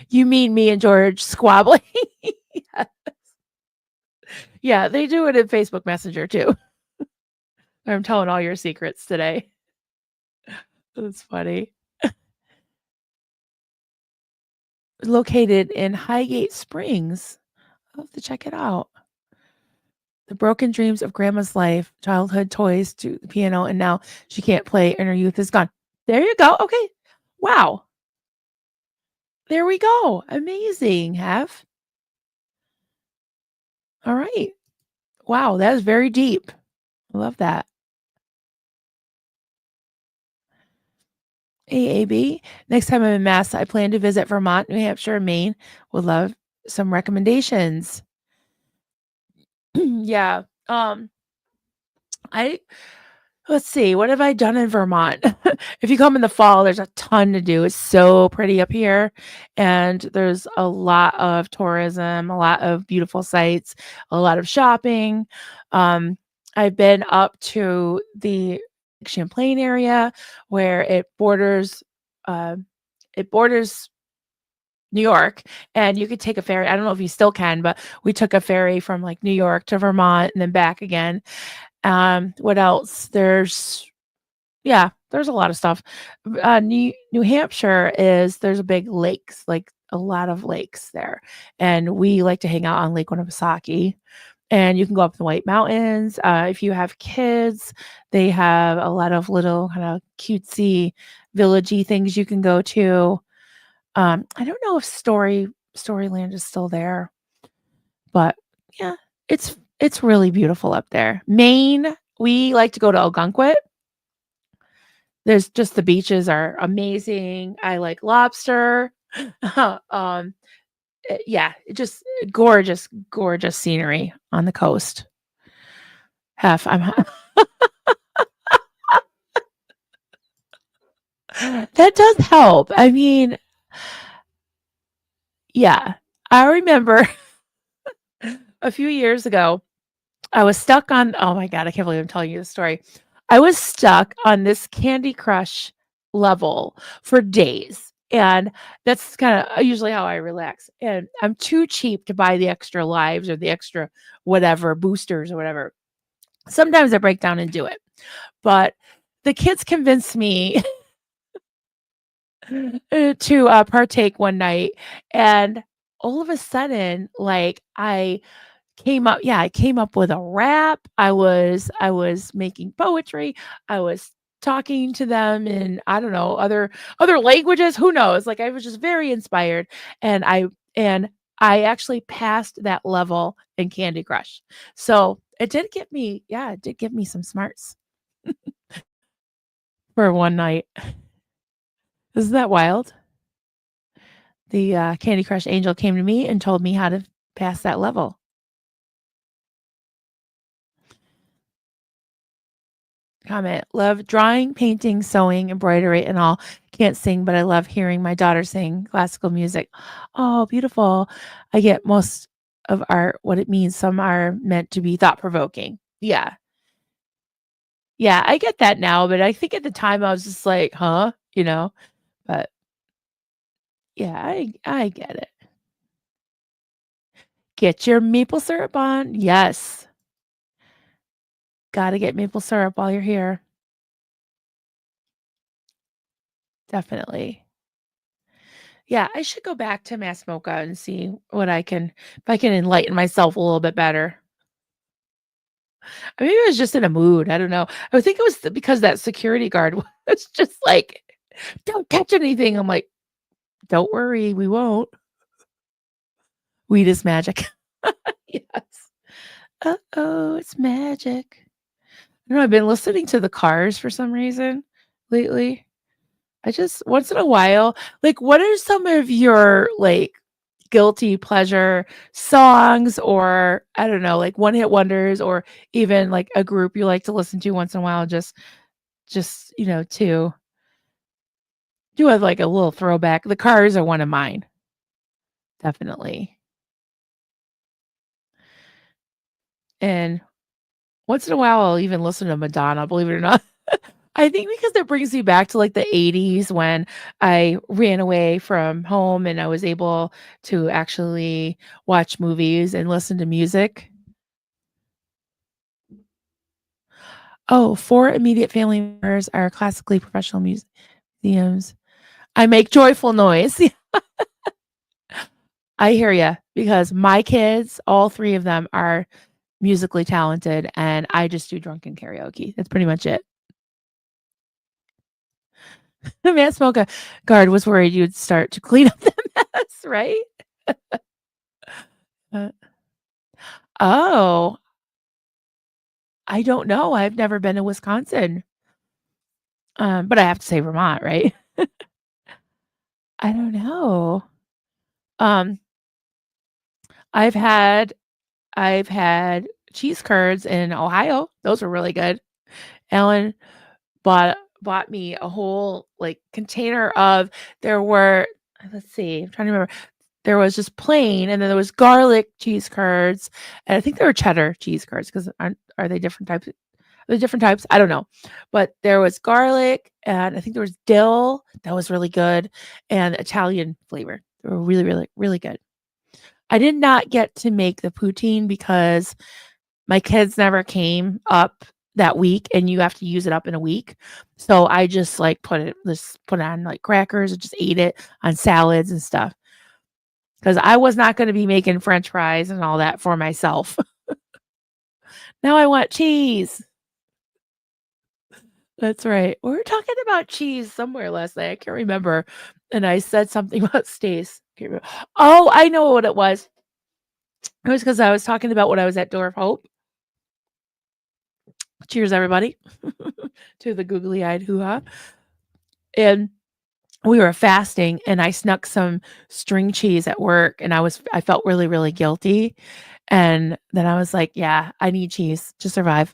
You mean me and George squabbling? Yeah. Yeah, they do it in Facebook Messenger too. I'm telling all your secrets today. That's funny. Located in Highgate Springs. I'll have to check it out. The broken dreams of grandma's life, childhood toys to the piano, and now she can't play and her youth is gone. There you go. Okay. Wow. There we go. Amazing, Hef. All right. Wow, that is very deep. I love that. AAB. Next time I'm in Mass, I plan to visit Vermont, New Hampshire, and Maine. Would love some recommendations. Yeah. Let's see, what have I done in Vermont? If you come in the fall, there's a ton to do. It's so pretty up here, and there's a lot of tourism, a lot of beautiful sights, a lot of shopping. I've been up to the Champlain area where it borders New York, and you could take a ferry. I don't know if you still can, but we took a ferry from like New York to Vermont and then back again. What else? There's a lot of stuff. New Hampshire there's a big lakes, like a lot of lakes there, and we like to hang out on Lake Winnipesaukee. And you can go up the White Mountains. If you have kids, they have a lot of little kind of cutesy, villagey things you can go to. I don't know if Storyland is still there, but yeah, it's really beautiful up there. Maine, we like to go to Algonquin. There's just the beaches are amazing. I like lobster. Yeah, just gorgeous, gorgeous scenery on the coast. That does help. I mean, yeah, I remember a few years ago, I was stuck on, oh my God, I can't believe I'm telling you this story. I was stuck on this Candy Crush level for days. And that's kind of usually how I relax. And I'm too cheap to buy the extra lives or the extra whatever boosters or whatever. Sometimes I break down and do it. But the kids convinced me to partake one night. And all of a sudden, like I came up with a rap. I was making poetry. I was talking to them in, I don't know, other languages, who knows? Like I was just very inspired, and I actually passed that level in Candy Crush. So, it did give me some smarts for one night. Isn't that wild? The Candy Crush angel came to me and told me how to pass that level. Comment. Love drawing, painting, sewing, embroidery, and all. Can't sing, but I love hearing my daughter sing classical music. Oh, beautiful. I get most of art, what it means. Some are meant to be thought provoking. Yeah. Yeah, I get that now, but I think at the time I was just like, huh? But yeah, I get it. Get your maple syrup on. Yes. Gotta get maple syrup while you're here. Definitely. Yeah, I should go back to Mass Mocha and see if I can enlighten myself a little bit better. Maybe I was just in a mood. I don't know. I think it was because that security guard was just like, "Don't touch anything." I'm like, "Don't worry, we won't. Weed is magic." Yes. Uh-oh, it's magic. I don't know, I've been listening to the Cars for some reason lately. I just once in a while, like, what are some of your, like, guilty pleasure songs, or I don't know, like one-hit wonders, or even, like, a group you like to listen to once in a while, just, to do a, like, a little throwback? The Cars are one of mine, definitely. And once in a while, I'll even listen to Madonna, believe it or not. I think because it brings me back to like the 80s when I ran away from home and I was able to actually watch movies and listen to music. Oh, 4 immediate family members are classically professional museums. I make joyful noise. I hear you because my kids, all 3 of them are musically talented and I just do drunken karaoke. That's pretty much it. Matt Smoka guard was worried you'd start to clean up the mess, right? Uh, oh, I don't know. I've never been to Wisconsin. But I have to say Vermont, right? I don't know. Um, I've had cheese curds in Ohio. Those were really good. Ellen bought me a whole like container of there were let's see, I'm trying to remember. There was just plain and then there was garlic cheese curds and I think there were cheddar cheese curds because are they different types? The different types, I don't know. But there was garlic and I think there was dill. That was really good and Italian flavor. They were really, really, really good. I did not get to make the poutine because my kids never came up that week and you have to use it up in a week. So I just like put it on like crackers and just ate it on salads and stuff. Because I was not going to be making French fries and all that for myself. Now I want cheese. That's right. We were talking about cheese somewhere last night. I can't remember. And I said something about Stace. Oh, I know what it was. It was because I was talking about when I was at Door of Hope. Cheers, everybody, to the googly-eyed hoo-ha. And we were fasting, and I snuck some string cheese at work, and I felt really, really guilty. And then I was like, yeah, I need cheese to survive.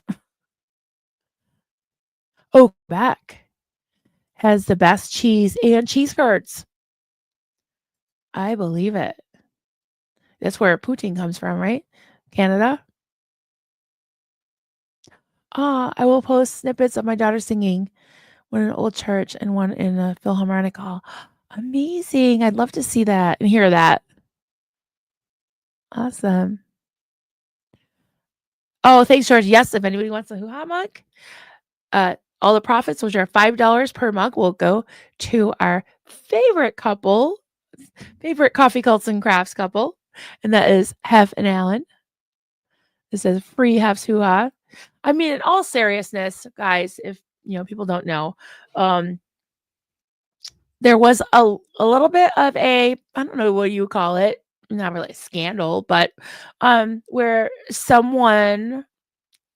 Oh, Quebec has the best cheese and cheese curds. I believe it. That's where poutine comes from, right? Canada? I will post snippets of my daughter singing, one in an old church and one in a Philharmonic hall. Amazing. I'd love to see that and hear that. Awesome. Oh, thanks, George. Yes, if anybody wants a hoo-ha mug, all the profits, which are $5 per mug, will go to our favorite couple, favorite coffee cults and crafts couple, and that is Hef and Alan. It says free Hef's hoo-ha. I mean, in all seriousness, guys, if people don't know, there was a little bit of a, I don't know what you call it, not really a scandal, but where someone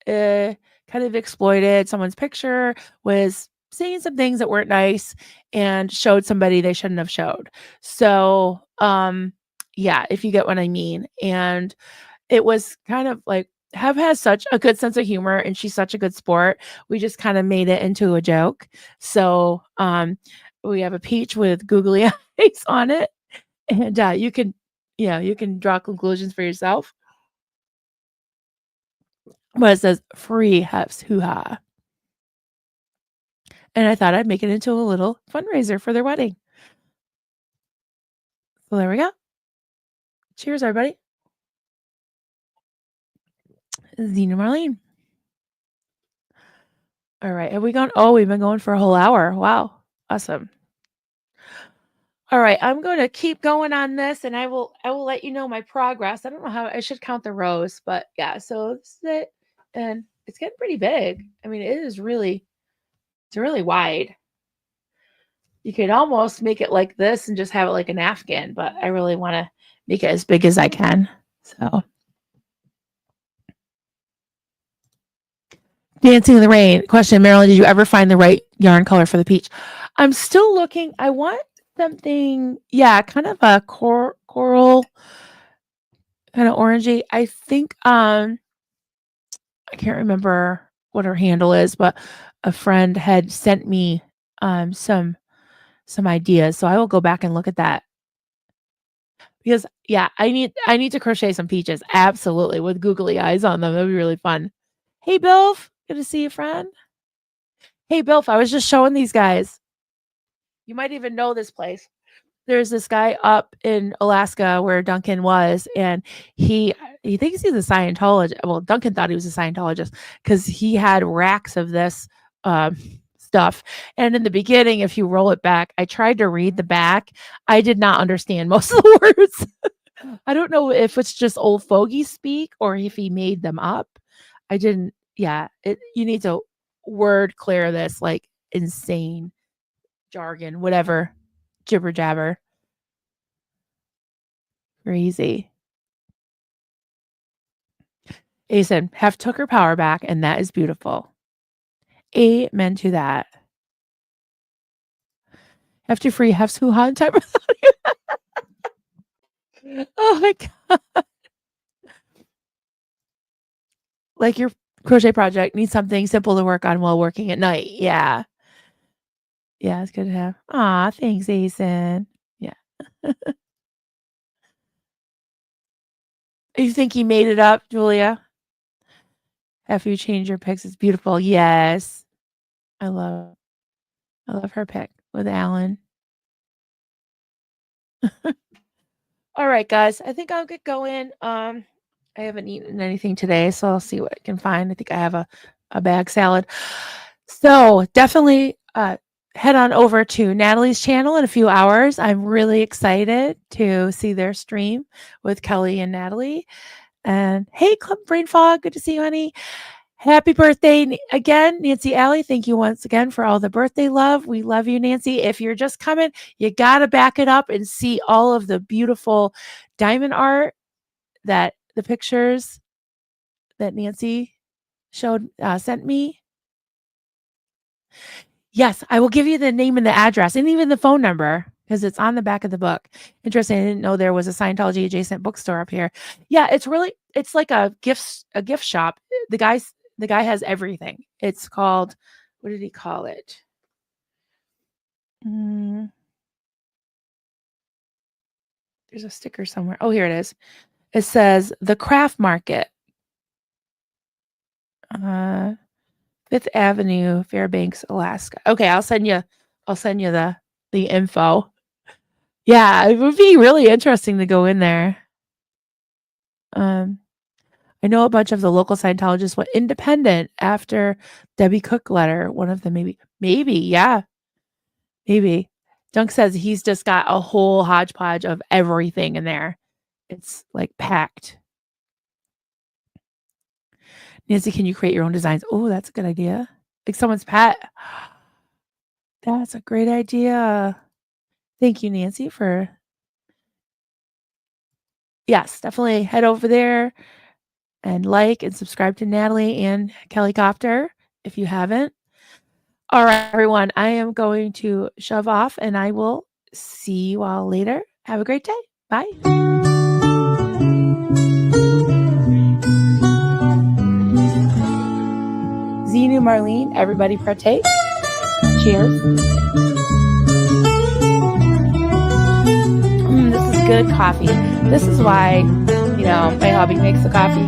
kind of exploited someone's picture, was saying some things that weren't nice and showed somebody they shouldn't have showed. So, yeah, if you get what I mean. And it was kind of like, Hev has such a good sense of humor and she's such a good sport. We just kind of made it into a joke. So, we have a peach with googly eyes on it. And you can draw conclusions for yourself. But it says free Hef's hoo-ha. And I thought I'd make it into a little fundraiser for their wedding. So there we go. Cheers, everybody. Zena Marlene. All right. Have we gone? Oh, we've been going for a whole hour. Wow. Awesome. All right. I'm going to keep going on this and I will let you know my progress. I don't know how I should count the rows, but yeah. So this is it. And it's getting pretty big. I mean, it's really wide. You could almost make it like this and just have it like a napkin, but I really want to make it as big as I can. So Dancing in the Rain. Question, Marilyn, did you ever find the right yarn color for the peach? I'm still looking. I want something, kind of a coral, kind of orangey. I think, I can't remember what her handle is, but a friend had sent me some ideas. So I will go back and look at that Because yeah, I need to crochet some peaches. Absolutely. With googly eyes on them. That'd be really fun. Hey Bilf. Good to see you, friend. Hey Bilf, I was just showing these guys. You might even know this place. There's this guy up in Alaska where Duncan was, and he thinks he's a Scientologist. Well, Duncan thought he was a Scientologist because he had racks of this stuff. And in the beginning, if you roll it back, I tried to read the back. I did not understand most of the words. I don't know if it's just old fogey speak or if he made them up. I didn't. Yeah, you need to word clear this like insane jargon, whatever, jibber jabber. Crazy. Asen, have took her power back, and that is beautiful. Amen to that. Have to free, have who hot time. Oh my god. Like your crochet project needs something simple to work on while working at night. Yeah. Yeah, it's good to have. Aw, thanks, Asen. Yeah. You think he made it up, Julia? After you change your pics, it's beautiful. Yes. I love her pic with Alan. All right, guys. I think I'll get going. I haven't eaten anything today, so I'll see what I can find. I think I have a bag salad. So definitely head on over to Natalie's channel in a few hours. I'm really excited to see their stream with Kelly and Natalie. And hey, Club Brain Fog, good to see you, honey. Happy birthday again, Nancy Alley. Thank you once again for all the birthday love. We love you, Nancy. If you're just coming, you got to back it up and see all of the beautiful diamond art that the pictures that Nancy sent me. Yes, I will give you the name and the address and even the phone number because it's on the back of the book. Interesting. I didn't know there was a Scientology adjacent bookstore up here. Yeah, it's like a gift shop. The guy has everything. It's called, what did he call it? There's a sticker somewhere. Oh, here it is. It says the Craft Market. 5th Avenue, Fairbanks, Alaska. Okay, I'll send you the info. Yeah, it would be really interesting to go in there. I know a bunch of the local Scientologists went independent after Debbie Cook letter. One of them maybe, yeah. Maybe. Dunk says he's just got a whole hodgepodge of everything in there. It's like packed. Nancy, can you create your own designs? Oh, that's a good idea. Like someone's pet. That's a great idea. Thank you, Nancy, for... Yes, definitely head over there and like and subscribe to Natalie and Kelly Copter if you haven't. All right, everyone, I am going to shove off and I will see you all later. Have a great day. Bye. Zenu, Marlene, everybody partake. Cheers. This is good coffee. This is why, my hubby makes the coffee.